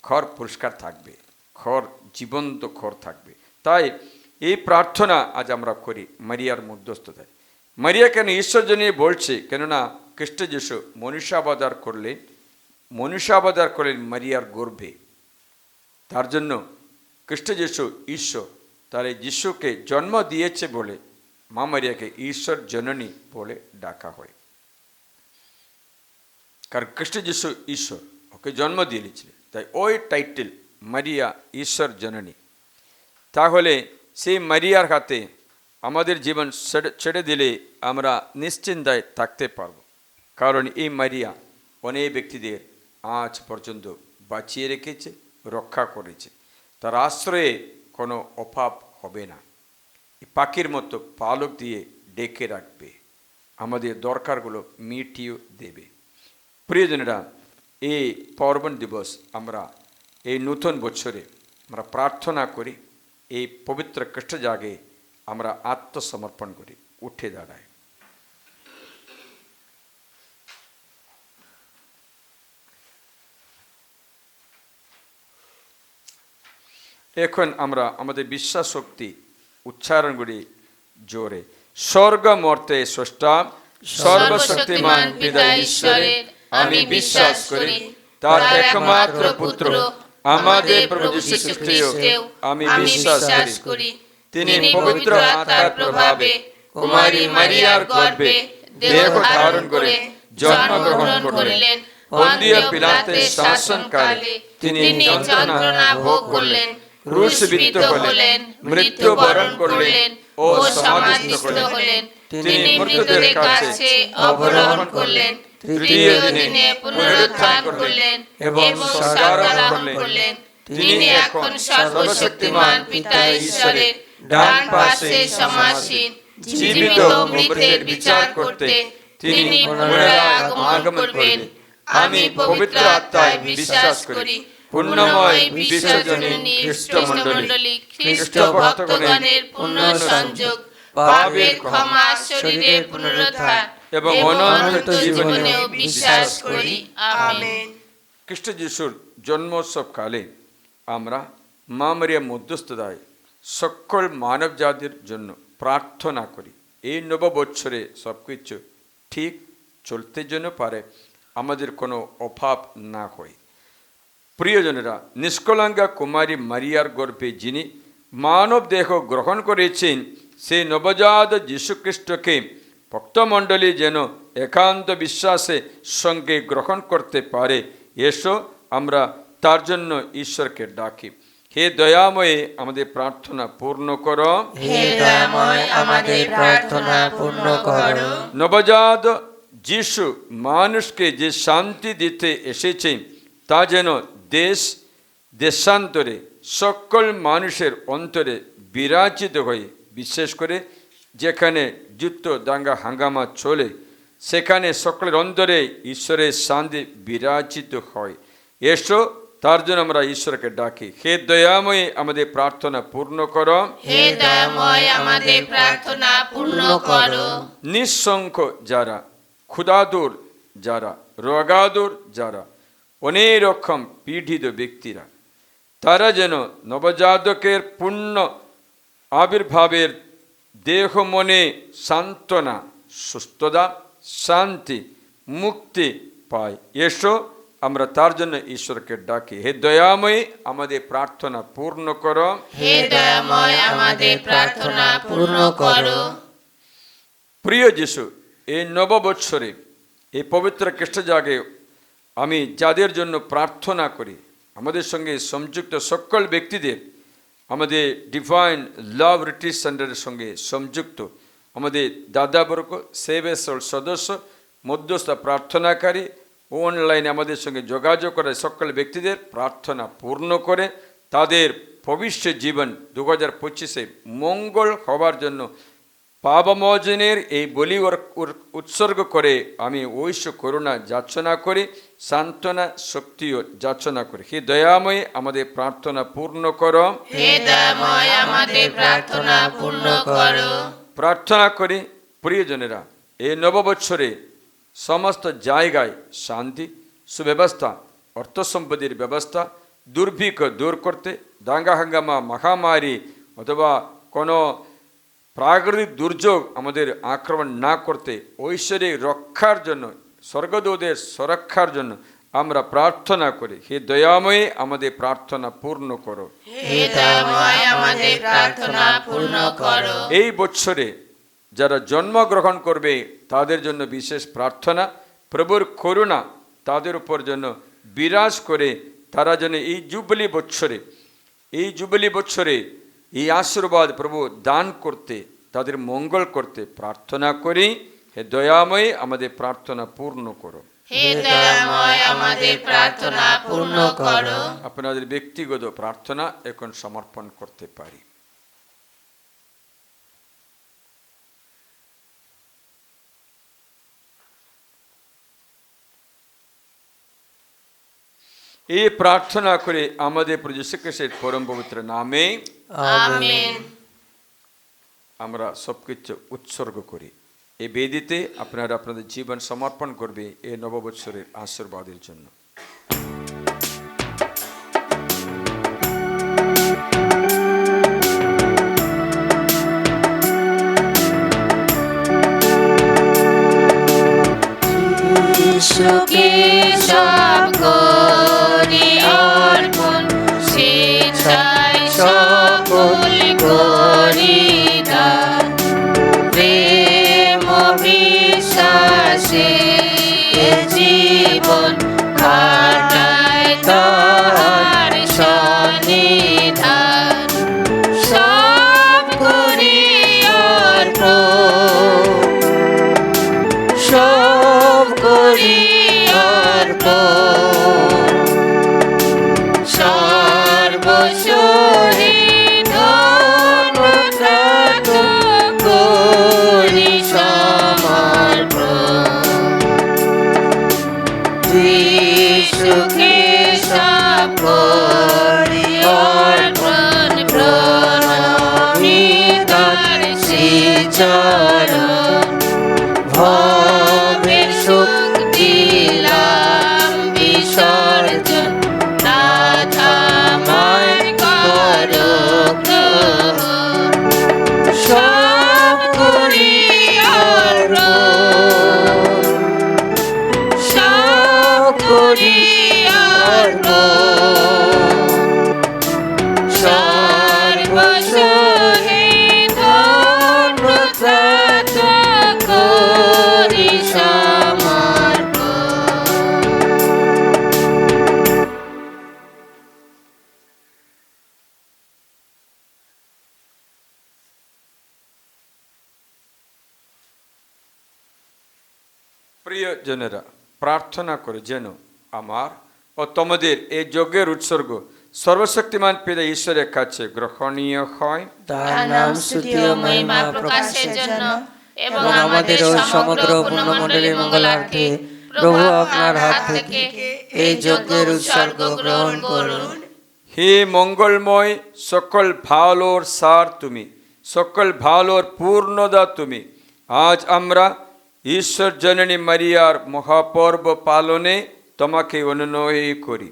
ঘর পরিষ্কার থাকবে, ঘর জীবন্ত ঘর থাকবে। তাই এই প্রার্থনা আজ আমরা করি মারিয়ার মধ্যস্থতায়। মারিয়া কেন ঈশ্বর জন্য বলছে, কেননা খ্রিস্ট যিশু মনুষ্যাবতার করলেন মারিয়ার গর্ভে। তার জন্য খ্রিস্ট যিশু ঈশ্বর, তার এই যিশুকে জন্ম দিয়েছে বলে মা মারিয়াকে ঈশ্বর জননী বলে ডাকা হয়। কারণ খ্রিস্ট যিশু ঈশ্বর, ওকে জন্ম দিয়েছিলেন, তাই ওই টাইটেল মারিয়া ঈশ্বর জননী। তাহলে সেই মারিয়ার হাতে আমাদের জীবন ছেড়ে দিলে আমরা নিশ্চিন্তায় থাকতে পারব। কারণ এই মারিয়া অনেক ব্যক্তিদের আজ পর্যন্ত বাঁচিয়ে রেখেছে, রক্ষা করেছে, তার আশ্রয়ে কোনো অভাব হবে না। পাখির মতো পালক দিয়ে ডেকে রাখবে, আমাদের দরকারগুলো মিটিয়ে দেবে। প্রিয়জনেরা, এই পার্বণ দিবস আমরা এই নতুন বছরে আমরা প্রার্থনা করি, এই পবিত্র খ্রিস্ট জাগে আমরা আত্মসমর্পণ করি, উঠে দাঁড়াই। এখন আমরা আমাদের বিশ্বাস শক্তি উচ্চারণ করি জোরে। স্বর্গ মর্তে স্রষ্টা সর্বশক্তিমান পিতা ঈশ্বরের আমি বিশ্বাস করি, তার একমাত্র পুত্র আমাদের প্রভু যীশু খ্রিস্টেও আমি বিশ্বাস করি। তিনি পবিত্র আত্মার প্রভাবে কুমারী মারিয়ার গর্ভে দেহ ধারণ করে জন্মগ্রহণ করলেন। পন্তীয় পিলাতের শাসনকালে তিনি যন্ত্রণা ভোগ করলেন, ক্রুশবিদ্ধ হলেন, মৃত্যুবরণ করলেন ও সমাধিস্থ হলেন। তিনি মৃতদের কাছে অবরোহণ করলেন, তৃতীয় দিনে পুনরুত্থান করলেন এবং স্বর্গারোহণ করলেন। তিনি এখন সর্বশক্তিমান পিতা ঈশ্বরের ডান পাশে সমাসীন, জীবিত ও মৃতের বিচার করতে তিনি পুনরায় আগমন করবেন। আমি পবিত্র আত্মায় বিশ্বাস করি, পূর্ণময় বিশ্বজননী খ্রিস্টমণ্ডলী, খ্রিস্ট ভক্তগণের পূর্ণ সংযোগ, পাপের ক্ষমা, শরীরের পুনরুদ্ধার এবং অনন্ত জীবনেও বিশ্বাস করি। আমেন। খ্রিস্ট যিশুর জন্মোৎসব কালে আমরা মা মারিয়ার মধ্যস্থতায় সকল মানব জাতির জন্য প্রার্থনা করি, এই নববৎসরে সব কিছু ঠিক চলতে যেন পারে, আমাদের কোনো অভাব না হয়। প্রিয়জনেরা, নিষ্কলঙ্কা কুমারী মারিয়ার গর্ভে যিনি মানব দেহ গ্রহণ করেছেন, সেই নবজাত যীশুখ্রিস্টকে ভক্তমণ্ডলী যেন একান্ত বিশ্বাসে সঙ্গে গ্রহণ করতে পারে, এসো আমরা তার জন্য ঈশ্বরকে ডাকি। হে দয়াময়ে আমাদের প্রার্থনা পূর্ণ করো। হে দয়াময় আমাদের প্রার্থনা পূর্ণ করো। নবজাত যিশু মানুষকে যে শান্তি দিতে এসেছে, তা যেন দেশ দেশান্তরে সকল মানুষের অন্তরে বিরাজিত হয়ে বিশেষ করে যেখানে যুদ্ধ দাঙ্গা হাঙ্গামা চলে, সেখানে সকলের অন্তরে ঈশ্বরের শান্তি বিরাজিত হয়। এসো, তার জন্য আমরা ঈশ্বরকে ডাকি। হে দয়াময়, আমাদের প্রার্থনা পূর্ণ করো। হে দয়াময়, আমাদের প্রার্থনা পূর্ণ করো। নিঃসংখ্য যারা, ক্ষুধাতুর যারা, রোগাতুর যারা, অনেক রকম পীড়িত ব্যক্তিরা, তারা যেন নবজাতকের পূর্ণ আবির্ভাবের দেহ মনে সান্ত্বনা, সুস্থতা, শান্তি, মুক্তি পায়। এসো, আমরা তার জন্য ঈশ্বরকে ডাকি। হে দয়াময়, আমাদের প্রার্থনা পূর্ণ করো। হে দয়াময়, আমাদের প্রার্থনা পূর্ণ করো। প্রিয় যিশু, এই নববৎসরে, এই পবিত্র খ্রিস্টজাগে আমি যাদের জন্য প্রার্থনা করি, আমাদের সঙ্গে সংযুক্ত সকল ব্যক্তিদের, আমাদের ডিভাইন লাভ রিট্রিট সেন্টারের সঙ্গে সংযুক্ত আমাদের দাদাবর্গ, সেবেসল সদস্য, মধ্যস্থ প্রার্থনাকারী, অনলাইনে আমাদের সঙ্গে যোগাযোগ করে সকল ব্যক্তিদের প্রার্থনা পূর্ণ করে তাদের ভবিষ্যৎ জীবন 2025-এ মঙ্গল হবার জন্য পাপমোচনের এই বলি উৎসর্গ করে আমি ঐশ্য করুণা যাচনা করি, সান্ত্বনা শক্তিও যাচনা করি। হে দয়াময়, আমাদের প্রার্থনা পূর্ণ করো। হে দয়াময়, আমাদের প্রার্থনা পূর্ণ করো। প্রার্থনা করি প্রিয়জনেরা, এই নববৎসরে সমস্ত জায়গায় শান্তি, সুব্যবস্থা, অর্থ সম্পত্তির ব্যবস্থা, দুর্ভিক্ষ দূর করতে, দাঙ্গা হাঙ্গামা, মহামারী অথবা কোনো প্রাকৃতিক দুর্যোগ আমাদের আক্রমণ না করতে, ঐশ্বরিক রক্ষার জন্য, স্বর্গদূতের সুরক্ষার জন্য আমরা প্রার্থনা করি। হে দয়াময়, আমাদের প্রার্থনা পূর্ণ করো। হে দয়াময়, আমাদের প্রার্থনা পূর্ণ করো। এই বছরে যারা জন্মগ্রহণ করবে তাদের জন্য বিশেষ প্রার্থনা, প্রভুর করুণা তাদের উপর জন্য বিরাজ করে, তারা যেন এই জুবলি বছরে এই আশীর্বাদ প্রভু দান করতে, তাদের মঙ্গল করতে প্রার্থনা করি। হে দয়াময়, আমাদের প্রার্থনা পূর্ণ করো। হে দয়াময়, আমাদের প্রার্থনা পূর্ণ করো। আপনাদের ব্যক্তিগত প্রার্থনা এখন সমর্পণ করতে পারি। এই প্রার্থনা করে আমাদের প্রভু যীশু খ্রিস্টের পরম পবিত্র নামে আমেন। আমরা সবকিছু উৎসর্গ করি। এই বেদিতে আপনারা আপনাদের জীবন সমর্পণ করবে এই নববৎসরের আশীর্বাদের জন্য। যিশুকে সব করি অর্পণ, স্বেচ্ছায় সকল করি দান। প্রেম বিশ্বাসে জীবন কাটায় তার সন্নিধান। সব করি অর্পণ, সব করি অর্পণ। সর্বশহীদ ধর্মত্যাগ করি সমর্পণ। যিশুকে সব করি অর্পণ, প্রণামী তার শ্রীচরণ। ভবের সুখ দিলাম বিসর্জন, নাথ আমায় করো গ্রহণ। সব করি অর্পণ, সব করি অর্পণ। সর্বশহীদ ধর্মত্যাগ করি সমর্পণ। প্রিয়জনেরা, প্রার্থনা করে যেন আমার ও তোমাদের এই যজ্ঞের উৎসর্গ সর্বশক্তিমান পিতা ঈশ্বরের কাছে গ্রহণীয় হয়। তার নাম স্তুতি ও মহিমা প্রকাশের জন্য এবং আমাদের ও সমগ্র পূর্ণমণ্ডলীর মঙ্গলার্থে প্রভু আপনার হাত থেকে এই যজ্ঞের উৎসর্গ গ্রহণ করুন। হে মঙ্গলময়, সকল ভালোর সার তুমি, সকল ভালোর পূর্ণদা তুমি। আজ আমরা ঈশ্বর জননী মারিয়ার মহাপর্ব পালনে তোমাকে অনুনয় করি।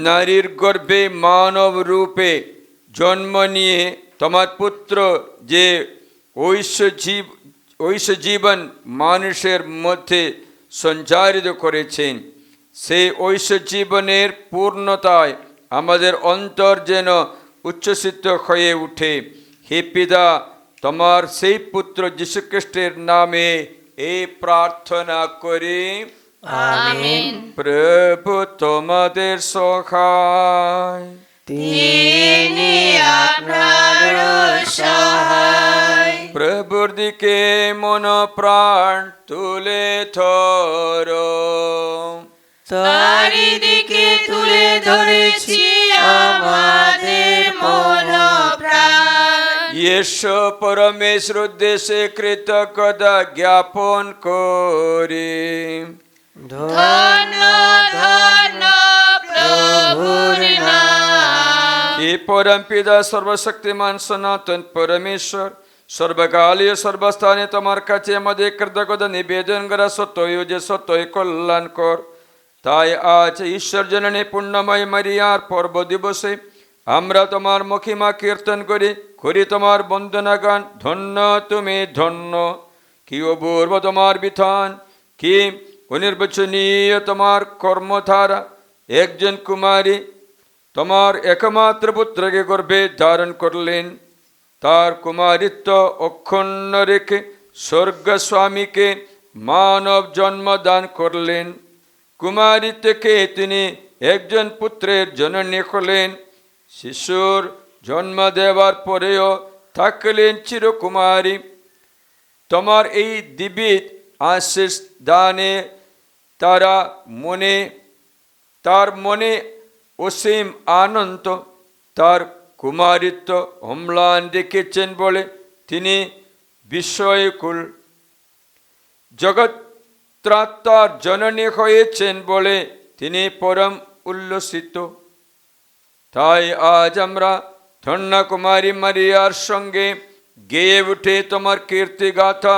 নারীর গর্ভে মানব রূপে জন্ম নিয়ে তোমার পুত্র যে ঐশ্য জীবন মানুষের মধ্যে সঞ্চারিত করেছেন, সেই ঐশ্য জীবনের পূর্ণতায় আমাদের অন্তর যেন উচ্ছ্বসিত হয়ে উঠে। হে পিতা, তোমার সেই পুত্র যীশুখ্রিস্টের নামে এই প্রার্থনা করি। আমেন। প্রভু তোমাদের সহায়। তিনি আপনার সহায়। প্রভুর দিকে মন প্রাণ তুলে ধরো। তারি দিকে তুলে ধরেছি আমাদের মন প্রাণ। ঈশ্বর পরমেশ্বর উদ্দেশ্যে কৃতজ্ঞতা জ্ঞাপন করি। ধন্য ধন্য প্রভুর নাম। হে পরম পিতা সর্বশক্তিমান সনাতন পরমেশ্বর, সর্বকালীয় সর্বস্থানে তোমার কাছে আমাদের কৃতজ্ঞতা নিবেদন করা সত্যই যে সত্যই কল্যাণকর। তাই আজ ঈশ্বর জননী পুণ্যময় মারিয়ার পর্ব দিবসে আমরা তোমার মহিমা কীর্তন করি তোমার বন্দনা গান। ধন্য তুমি, ধন্য। কি অপূর্ব তোমার বিধান, কি অনির্বচনীয় তোমার কর্মধারা। একজন কুমারী তোমার একমাত্র পুত্রকে গর্ভে ধারণ করলেন, তার কুমারিত্ব অক্ষুণ্ণ রেখে স্বর্গস্বামীকে মানব জন্ম দান করলেন। কুমারী থেকে তিনি একজন পুত্রের জননী হলেন। শিশুর জন্ম দেওয়ার পরেও থাকলেন চিরকুমারী। তোমার এই দিব্য আশীষ দানে তার মনে অসীম আনন্দ। তার কুমারিত্ব অম্লান রেখেছেন বলে তিনি বিস্ময়কুল। জগৎত্রাতার জননী হয়েছেন বলে তিনি পরম উল্লসিত। তাই আজ আমরা ধন্য কুমারী মারিয়ার সঙ্গে গেয়ে উঠে তোমার কীর্তি গাথা।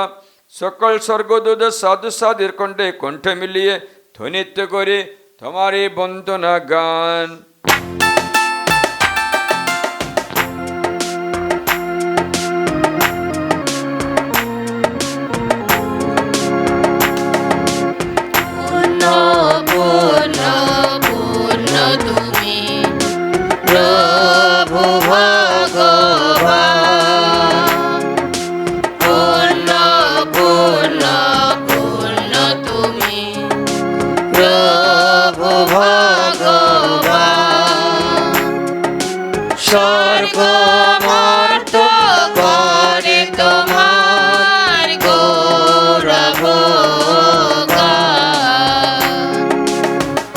সকল স্বর্গদূত সাধু সাধুর কণ্ঠে কণ্ঠ মিলিয়ে ধ্বনিত্ব করে তোমার এই বন্দনা গান। পূর্ণ পূর্ণ পূর্ণ তুমি প্রভু ভগবান। পূর্ণ পূর্ণ পূর্ণ তুমি প্রভু ভগবান। স্বর্গ মর্ত করে তোমার গৌরব গান।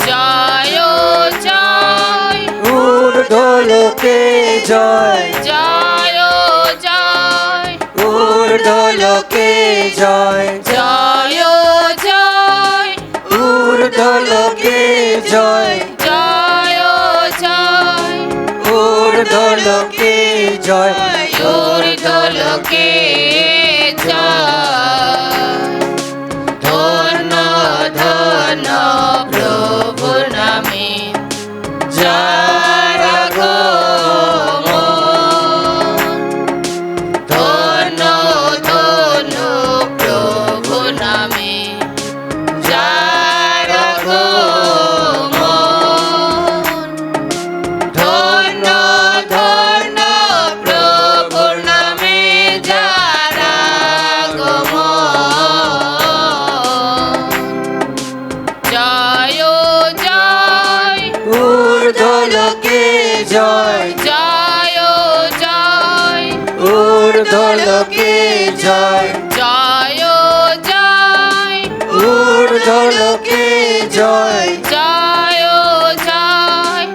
জয় জয় ঊর্ধ্বলোকে জয়, জয় জয় ঊর্ধ্বলোকে জয়, জয় জয় ঊর্ধ্বলোকে জয়, জয় জয় ঊর্ধ্বলোকে জয়। ঊর্ধ্বলোকে জয়। ধন্য ধন্য প্রভু নামে যার আগমন। ধন্য ধন্য প্রভু নামে যার আগমন। ধন্য ধন্য প্রভুর নামে যার আগমন। জয় জয় ঊর্ধ্বলোকে জয়, জয় জয় ঊর্ধ্বলোকে জয়, জয় জয় ঊর্ধ্বলোকে জয়, জয় জয়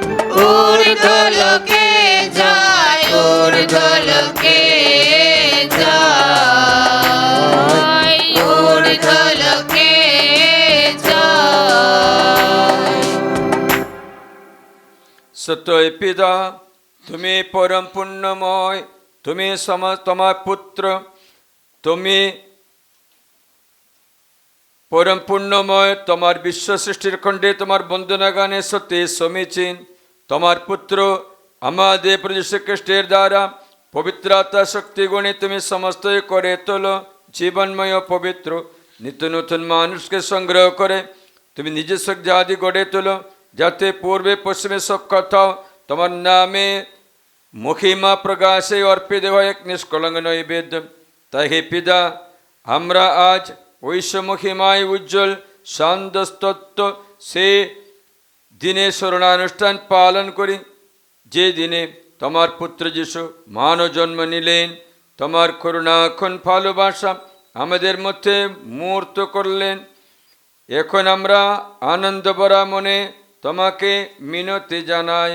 সত্যই পিতা, তুমি পরম পুণ্যময়, তুমি তোমার পুত্র, তুমি পরম পুণ্যময়, তোমার বিশ্ব সৃষ্টির খণ্ডে তোমার বন্দনা গানে সত্যি সমীচীন। তোমার পুত্র আমাদের প্রভু যীশু খ্রিস্টের দ্বারা পবিত্র আত্মা শক্তি গুণে তুমি সমস্তই করে তোলো জীবনময় ও পবিত্র। নিত্য নতুন মানুষকে সংগ্রহ করে তুমি নিজের জাতি গড়ে তোলো, যাতে পূর্বে পশ্চিমে সব কথাও তোমার নামে মহিমা প্রকাশে অর্পিত হয় এক নিষ্কলঙ্ক নৈবেদ্য। তাই হে পিতা, আমরা আজ ঐশ্ব মহিমায় উজ্জ্বল শান্তস্তত্ব সে দিনে স্মরণানুষ্ঠান পালন করি, যে দিনে তোমার পুত্র যিশু মানব জন্ম নিলেন। তোমার করুণাক্ষণ ভালোবাসা আমাদের মধ্যে মূর্ত করলেন। এখন আমরা আনন্দ ভরা মনে তোমাকে মিনতি জানাই।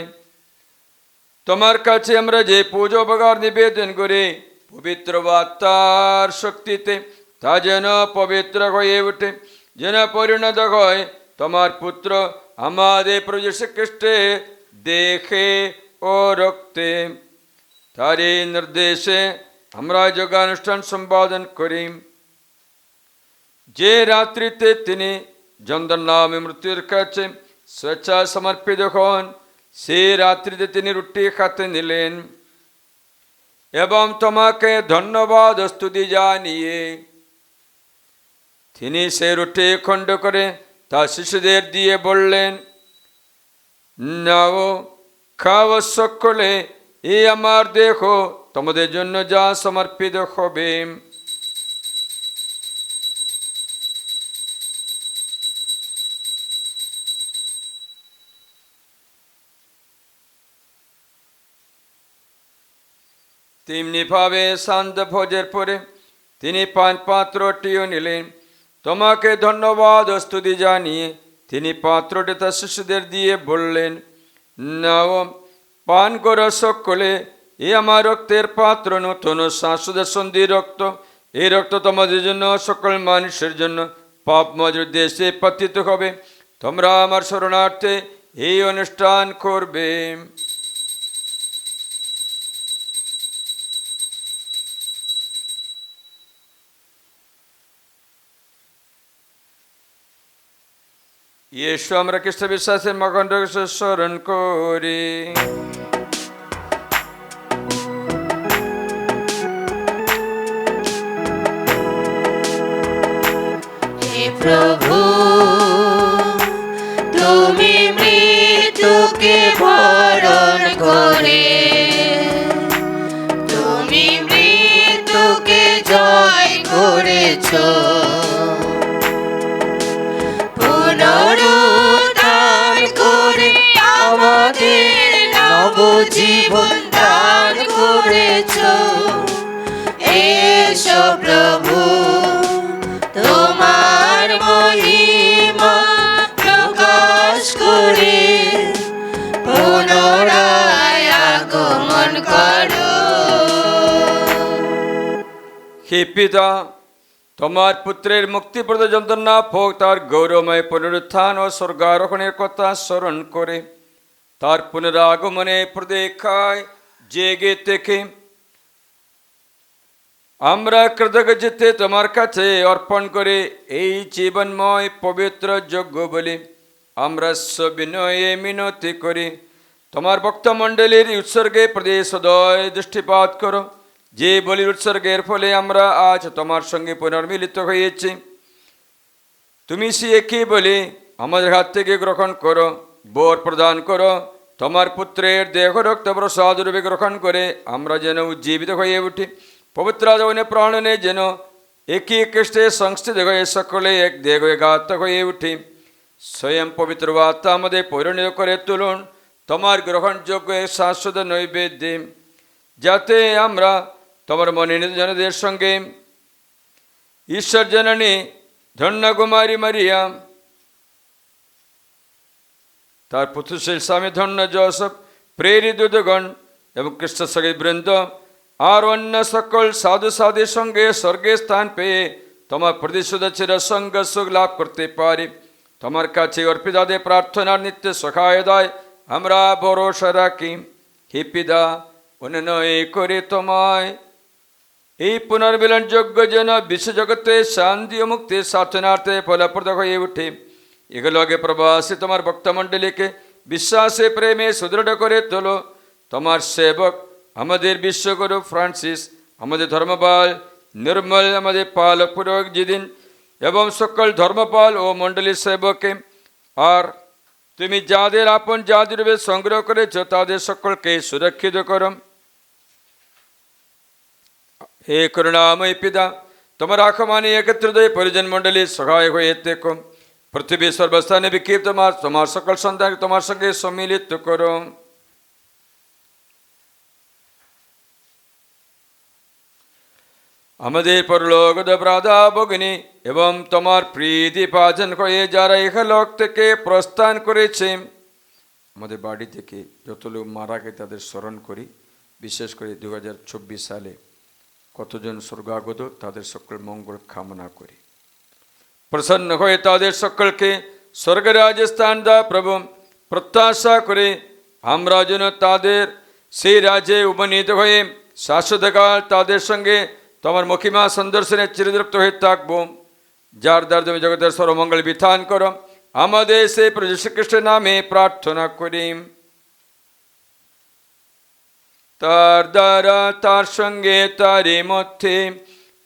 তোমার কাছে আমরা যে পুজো উপকার নিবেদন করি, পবিত্র আত্মার শক্তিতে তা যেন পবিত্র হয়ে ওঠে, যেন পরিণত হয় তোমার পুত্র আমাদের প্রভু যীশু খ্রিস্টে দেখে ও রক্তে। তারই নির্দেশে আমরা যোগানুষ্ঠান সম্পাদন করি। যে রাত্রিতে তিনি জন্দার নামে মৃত্যুর কাছে স্বেচ্ছা সমর্পিত হন, সেই রাত্রিতে তিনি রুটি খাতে নিলেন এবং তোমাকে ধন্যবাদ ও স্তুতি জানিয়ে তিনি সে রুটি খণ্ড করে তা শিশুদের দিয়ে বললেন, নাও, খাও সকলে, এই আমার দেহ তোমাদের জন্য যা সমর্পিত হবে। তেমনিভাবে শান্ত ভোজের পরে তিনি পাত্রটিও নিলেন, তোমাকে ধন্যবাদ ও স্তুতি জানিয়ে তিনি পাত্রটি তার শিশুদের দিয়ে বললেন, নাও, পান করো সকলে, এ আমার রক্তের পাত্র, নতুন শাশ্বত সন্ধির রক্ত। এই রক্ত তোমাদের জন্য সকল মানুষের জন্য পাপময় দেশে পতিত হবে। তোমরা আমার শরণার্থে এই অনুষ্ঠান করবে। ইয়েশু আমরা খ্রিস্ট বিশ্বাসের মগণ্ড স্মরণ করি। হে প্রভু, তুমি মৃত্যুকে বরণ করে তুমি মৃত্যুকে জয় করেছো, পুনরুত্থান করে আমাদের নবজীবন দান করেছো। এসো প্রভু, তোমার মহিমা প্রকাশ করে পুনরায় আগমন করো। হে পিতা, তোমার পুত্রের মুক্তিপ্রদ যন্ত্রণা ভোগ, তার গৌরবময় পুনরুত্থান ও স্বর্গারোহণের কথা স্মরণ করে তার পুনরাগমনে প্রতীক্ষায় জেগে থেকে আমরা কৃতজ্ঞচিত্তে তোমার কাছে অর্পণ করে এই জীবনময় পবিত্র যজ্ঞ বলি আমরা সবিনয়ে মিনতি করি। তোমার ভক্তমণ্ডলীর উৎসর্গের প্রতি সদয় দৃষ্টিপাত করো, যে বলির উৎসর্গের ফলে আমরা আজ তোমার সঙ্গে পুনর্মিলিত হয়েছি। তুমি সে একই বলি আমাদের হাত থেকে গ্রহণ করো, বর প্রদান করো। তোমার পুত্রের দেহ রক্ত প্রসাদ রূপে গ্রহণ করে আমরা যেন উজ্জীবিত হয়ে উঠি, পবিত্র আজনে প্রাণনে যেন একই খ্রিস্টে সংস্থিত হয়ে সকলে এক দেহ একাত্ম হয়ে উঠি। স্বয়ং পবিত্র আত্মা আমাদের পরিণত করে তুলুন তোমার গ্রহণযোগ্য শাশ্বত নৈবেদ্যে, যাতে আমরা তোমার মনোনীত জনদের সঙ্গে ঈশ্বর জননী ধন্য কুমারী মারিয়া, তার পুত্রশীল স্বামী ধন্য জোসেফ, প্রেরিত দূতগণ এবং খ্রিস্ট সঙ্গী বৃন্দ আর অন্য সকল সাধু সাধুর সঙ্গে স্বর্গে স্থান পেয়ে তোমার প্রতিশোধ সঙ্গ সুখ লাভ করতে পারি। তোমার কাছে অর্পিতাদের প্রার্থনার নিত্য সহায়তায় আমরা ভরসা রাখি। হে পিতা, অনুনয় করে তোমায় এই পুনর্মিলন যোগ্য যেন বিশ্বজগতে শান্তি ও মুক্তির সাধনার্থে ফলপ্রদ হয়ে উঠে। এগুলোকে প্রবাসী তোমার ভক্তমণ্ডলীকে বিশ্বাসে প্রেমে সুদৃঢ় করে তোলো। তোমার সেবক আমাদের বিশ্বগুরু ফ্রান্সিস, আমাদের ধর্মপাল নির্মল, আমাদের পালক পুরোহিত যেদিন এবং সকল ধর্মপাল ও মণ্ডলীর সেবককে, আর তুমি যাদের আপন জাতির রূপে সংগ্রহ করেছ তাদের সকলকে সুরক্ষিত করো। হে করুণাময় পিতা, তোমার আখমানি একত্রিত পরিজন মণ্ডলীর সহায় হয়ে থেকো। পৃথিবীর সর্বস্থানে বিক্ষিপ্ত তোমার সকল সন্তান তোমার সঙ্গে সম্মিলিত করো। আমাদের পরলোকদ প্রাদা ভগিনী এবং তোমার প্রীতি পাজন হয়ে যারা ইহলোক থেকে প্রস্থান করেছে, আমাদের বাড়ি থেকে যত লোক মারা গেছে তাদের স্মরণ করি। বিশেষ করে 2024 সালে কতজন স্বর্গাগত, তাদের সকল মঙ্গল কামনা করি। প্রসন্ন হয়ে তাদের সকলকে স্বর্গরাজ্যে স্থান দাও প্রভু। প্রত্যাশা করে আমরা যেন তাদের সেই রাজ্যে উপনীত হয়ে শাশ্বতকাল তাদের সঙ্গে তোমার মহিমা সন্দর্শনে চিরতৃপ্ত হয়ে থাকবো। যার দ্বারা তুমি জগতের সর্বমঙ্গল বিধান করো, আমাদের সেই প্রভু যীশু খ্রিস্টের নামে প্রার্থনা করি। তার দ্বারা, তার সঙ্গে, তারই মধ্যে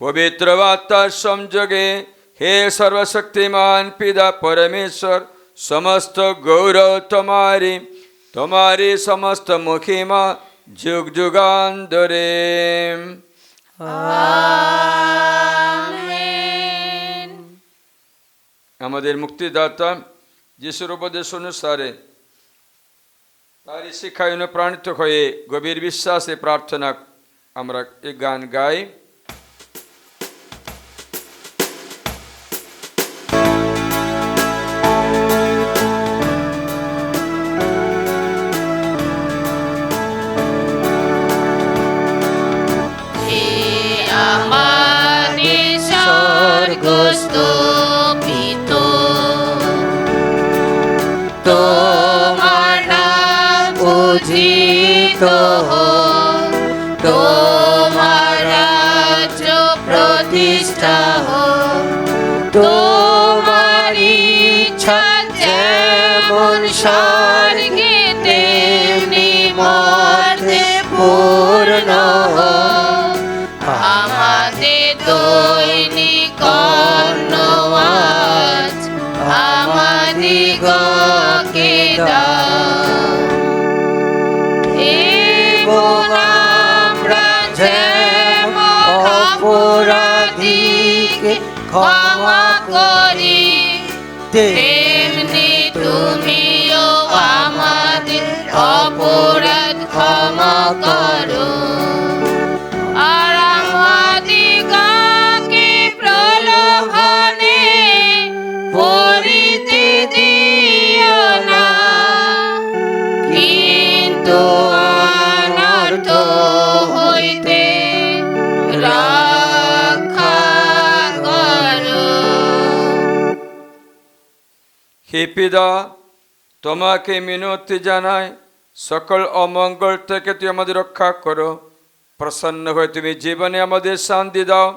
পবিত্র আত্মার সংযোগে হে সর্বশক্তিমান পিতা পরমেশ্বর, সমস্ত গৌরব তোমারি, তোমারি সমস্ত মহিমা যুগ যুগান্তরে। আমাদের মুক্তিদাতা যিশুর উপদেশ অনুসারে তারই শিক্ষায় অনুপ্রাণিত হয়ে গভীর বিশ্বাসে প্রার্থনা আমরা এই গান গাই। তোমার নাম পূজিত হোক, তোমার রাজ্য প্রতিষ্ঠা হোক, তোমার ইচ্ছা যেমন স্বর্গে তেমনি মর্তে পূর্ণ হোক। আমাদের দৈনিক অন্ন আজ আমাদিগকে দাও, এবং আমরা যেমন অপরাধীকে ক্ষমা করি, তেমনি তুমিও আমাদের অপরাধ ক্ষমা করো। আর আমাদিগকে প্রলোভনে পড়িতে দিও না, কিন্তু অনর্থ হইতে রক্ষা করো। হে পিতা, তোমাকে মিনতি জানাই, সকল অমঙ্গল থেকে তুমি আমাদের রক্ষা করো। প্রসন্ন হয়ে তুমি জীবনে আমাদের শান্তি দাও।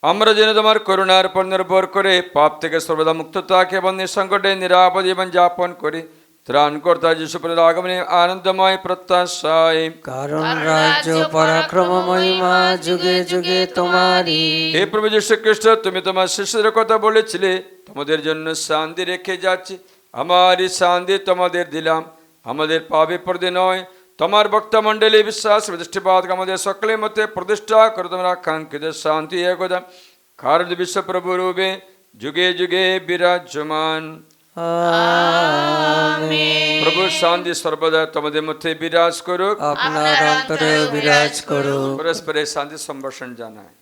আমরা যেন তোমার করুণার উপর নির্ভর করে পাপ থেকে সর্বদা মুক্ত থাকি এবং নিঃসংকটে নিরাপদ জীবন যাপন করি। ত্রাণকর্তা যিশুর আগমনে আনন্দময় প্রত্যাশায়। কারণ রাজ্য পরাক্রম মহিমা যুগে যুগে তোমারই। হে প্রভু যীশু খ্রিস্ট, তুমি তোমার শিষ্যদের কথা বলেছিলে, তোমাদের জন্য শান্তি রেখে যাচ্ছি, আমারই শান্তি তোমাদের দিলাম। আমাদের পাপে পড়তে নয়, তোমার ভক্তমণ্ডলী বিশ্বাস দৃষ্টিপাত আমাদের সকলের মধ্যে প্রতিষ্ঠা করে তোমরা আকাঙ্ক্ষিত শান্তি একদা কারণ বিশ্বপ্রভু রূপে যুগে যুগে বিরাজমান। আমেন। প্রভু শান্তি সর্বদা তোমাদের মধ্যে বিরাজ করুক, আপনার অন্তরে বিরাজ করুক। পরস্পরের শান্তি সম্ভাষণ জানায়।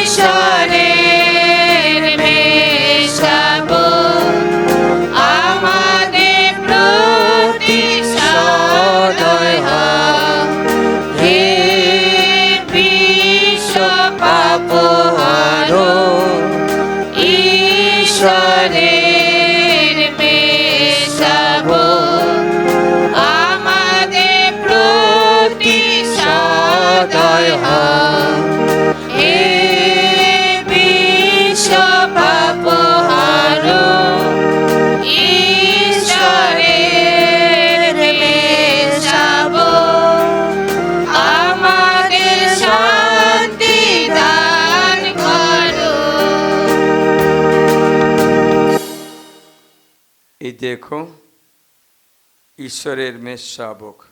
ঈশ্বরে হয়। হে বিশ্ব পাপহারো, ঈশ্বরের মেষশাবক, আমাদের শান্তি দান করো। এই দেখো ঈশ্বরের মেষ শাবক,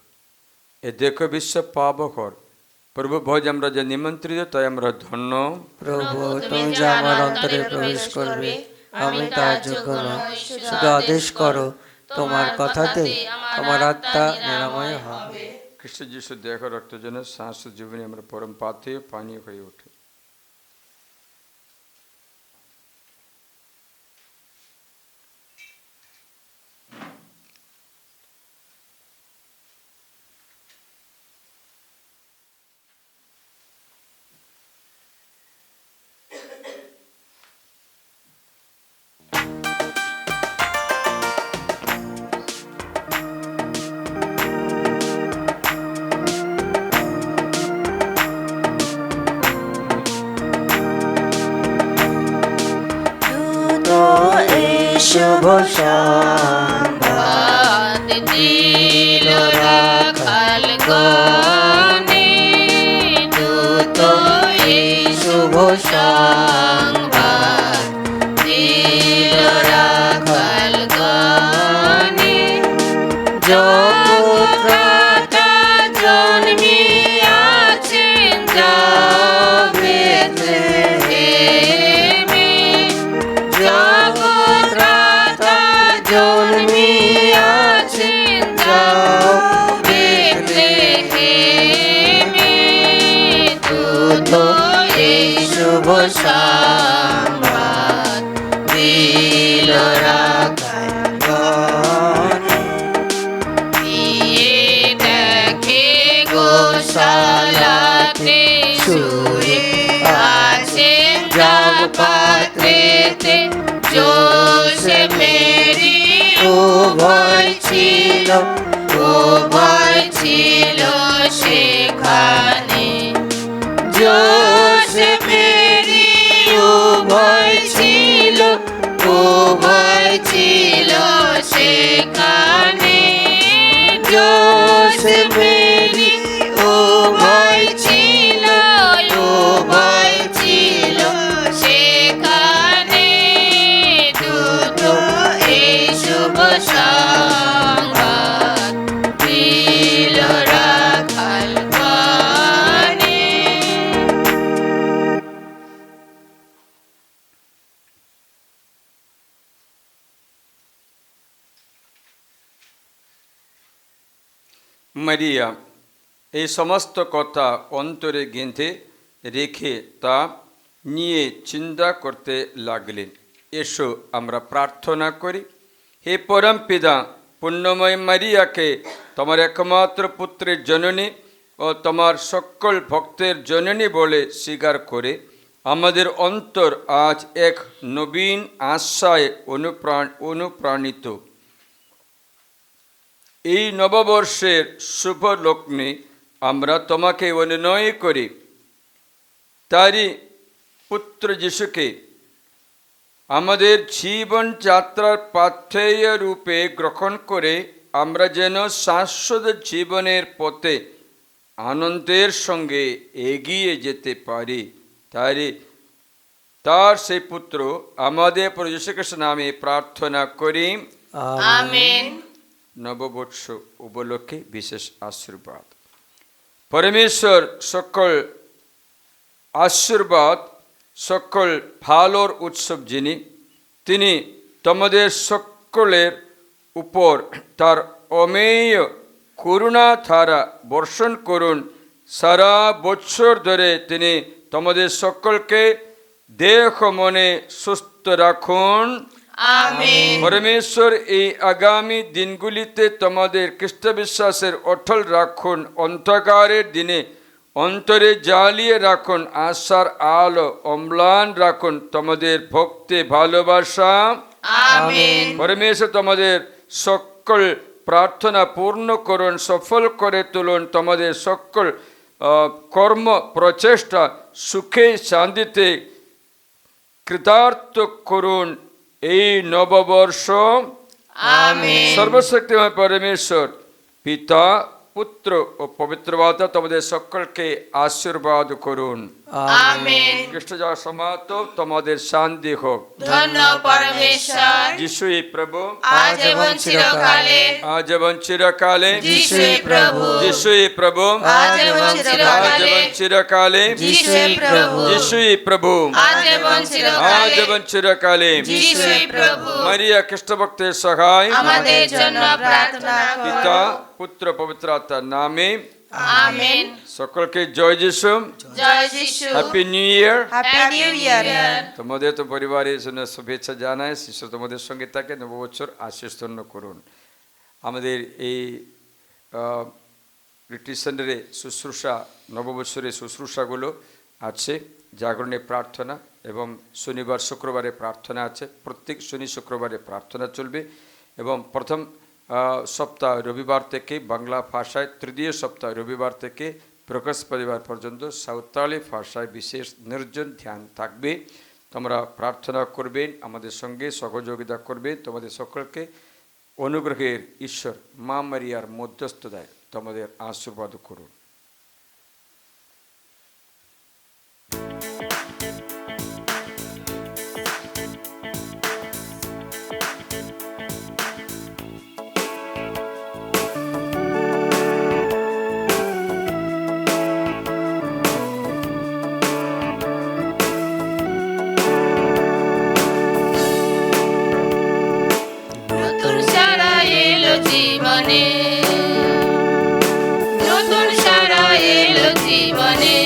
এ দেখো বিশ্ব পাবকর। প্রভু ভোজ আমরা যে নিমন্ত্রিত, তাই আমরা ধন্য। প্রভু, তুমি যে আমার অন্তরে প্রবেশ করবে, আমি তার যোগ্য নই, শুধু আদেশ করো, তোমার কথাতে আমার আত্মা নিরাময় হবে। খ্রিস্ট যিশু দেহ রক্ত জন্য শ্বাস জীবনে আমরা পরম পাতে পানীয় হয়ে ওঠে। শুভ সংবাদ দিল রাখাল গণে, দূত এই শুভ সংবাদ দিল রাখাল গণে। জগৎ-ভ্রাতা জন্মিয়াছেন বেথলেহেমে, জগৎ-ভ্রাতা জন্মিয়াছেন বেথলেহেমে। দূত এই শুভ সংবাদ দিল রাখাল গণে। গিয়ে দেখে গোশালাতে শুয়ে আছেন জগপাত্রেতে যোসেফ মেরি, উভয় ছিল সেখানে। যোসেফ মেরি উভয় ছিল সেখানে। যোসেফ মেরি উভয় ছিল সেখানে। দূত এই শুভ সংবাদ দিল রাখাল গণে। মারিয়া এই সমস্ত কথা অন্তরে গেঁথে রেখে তা নিয়ে চিন্তা করতে লাগলেন। এসো আমরা প্রার্থনা করি। হে পরম পিতা, পুণ্যময় মারিয়াকে তোমার একমাত্র পুত্রের জননী ও তোমার সকল ভক্তের জননী বলে স্বীকার করে আমাদের অন্তর আজ এক নবীন আশায় অনুপ্রাণিত। এই নববর্ষের শুভ লগ্নে আমরা তোমাকে অনুনয় করি, তারই পুত্র যিশুকে আমাদের জীবনযাত্রার পাথেয় রূপে গ্রহণ করে আমরা যেন শাশ্বত জীবনের পথে আনন্দের সঙ্গে এগিয়ে যেতে পারি। তার সেই পুত্র আমাদের প্রভু যীশু খ্রিস্ট নামে প্রার্থনা করি, আমেন। নববর্ষ উপলক্ষে বিশেষ আশীর্বাদ। পরমেশ্বর সকল আশীর্বাদ, সকল ভালোর উৎসব যিনি, তিনি তোমাদের সকলের উপর তার অমেয় করুণা ধারা বর্ষণ করুন। সারা বছর ধরে তিনি তোমাদের সকলকে দেহ মনে সুস্থ রাখুন। আমেন। পরমেশ্বর এই আগামী দিনগুলিতে তোমাদের খ্রিস্ট বিশ্বাসের অটল রাখুন। অন্ধকারের দিনে অন্তরে জ্বালিয়ে রাখুন আশার আলো, অম্লান রাখুন তোমাদের ভক্তি ভালোবাসা। আমেন। পরমেশ্বর তোমাদের সকল প্রার্থনা পূর্ণ করুন, সফল করে তুলুন। তোমাদের সকল কর্ম প্রচেষ্টা সুখে শান্তিতে কৃতার্থ করুন এই নববর্ষ। আমেন। সর্বশক্তিময় পরমেশ্বর পিতা পুত্র ও পবিত্র আত্মা তোমাদের সকলকে আশীর্বাদ করুন। আমেন। খ্রিস্ট যাওয়া সমাপ্ত, তোমাদের শান্তি হোক। ধন্য পরমেশ্বর, যিশুই প্রভু, আজ এবং চিরকালে। আজ এবং চিরকালে। যিশুই প্রভু, যিশুই প্রভু, আজ এবং আজ চিরকালে। এবং চিরকালে। যিশুই প্রভু, যিশুই প্রভু, আজ এবং আজ চিরকালে। এবং চিরকালে। যিশুই প্রভু, মারিয়া খ্রিস্টভক্তের সহায় আমাদের জন্য প্রার্থনা পিতা করো। পুত্র পবিত্র আত্মার নামে আমেন। সকলকে জয় যিশু। জয় যিশু। Happy new year. Happy new year. তোমাদের তো পরিবারের জন্য শুভেচ্ছা জানাই। শিশু তোমাদের সঙ্গে থাকে, নববছর আশীষ ধন্য করুন। আমাদের এই রিট্রিট সেন্টারে শুশ্রূষা, নববৎসরের শুশ্রূষাগুলো আছে। জাগরণে প্রার্থনা এবং শনিবার শুক্রবারে প্রার্থনা আছে। প্রত্যেক শনি শুক্রবারে প্রার্থনা চলবে এবং প্রথম সপ্তাহ রবিবার থেকে বাংলা ভাষায়, তৃতীয় সপ্তাহ রবিবার থেকে বৃহস্পতিবার পর্যন্ত সাঁওতালি ভাষায় বিশেষ নির্জন ধ্যান থাকবে। তোমরা প্রার্থনা করবেন, আমাদের সঙ্গে সহযোগিতা করবে। তোমাদের সকলকে অনুগ্রহের ঈশ্বর মা মারিয়ার মধ্যস্থতায় তোমাদের আশীর্বাদ করুন। নতুন সারা এলো জীবনে, নতুন সারা এলো জীবনে।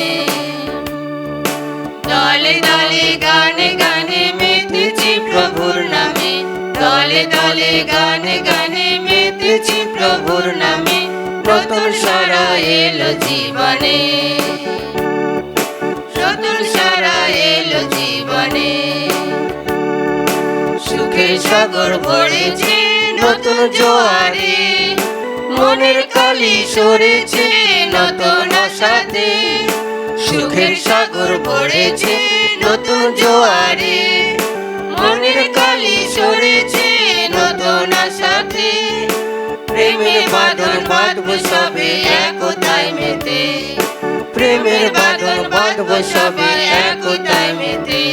দলে দলে গানে গানে মেতেছি প্রভুর নামে, দলে দলে গানে গানে মেতেছি প্রভুর নামে। নতুন সারা এলো জীবনে, নতুন সারা এলো জীবনে। সুখের সাগর ভরেছে নতুন জোয়ারে, মনের কালি সরেছে নতুন আশাতে। সুখের সাগর ভরেছে নতুন জোয়ারে, মনের কালি সরেছে নতুন আশাতে। প্রেমের বাঁধন বাঁধবো সবে একতায় মেতে, প্রেমের বাঁধন বাঁধবো সবে একতায় মেতে।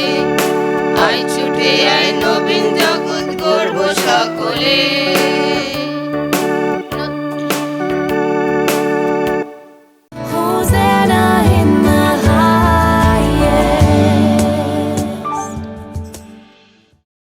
আয় ছুটে আয় নবীন জগৎ গর্ব সকলে।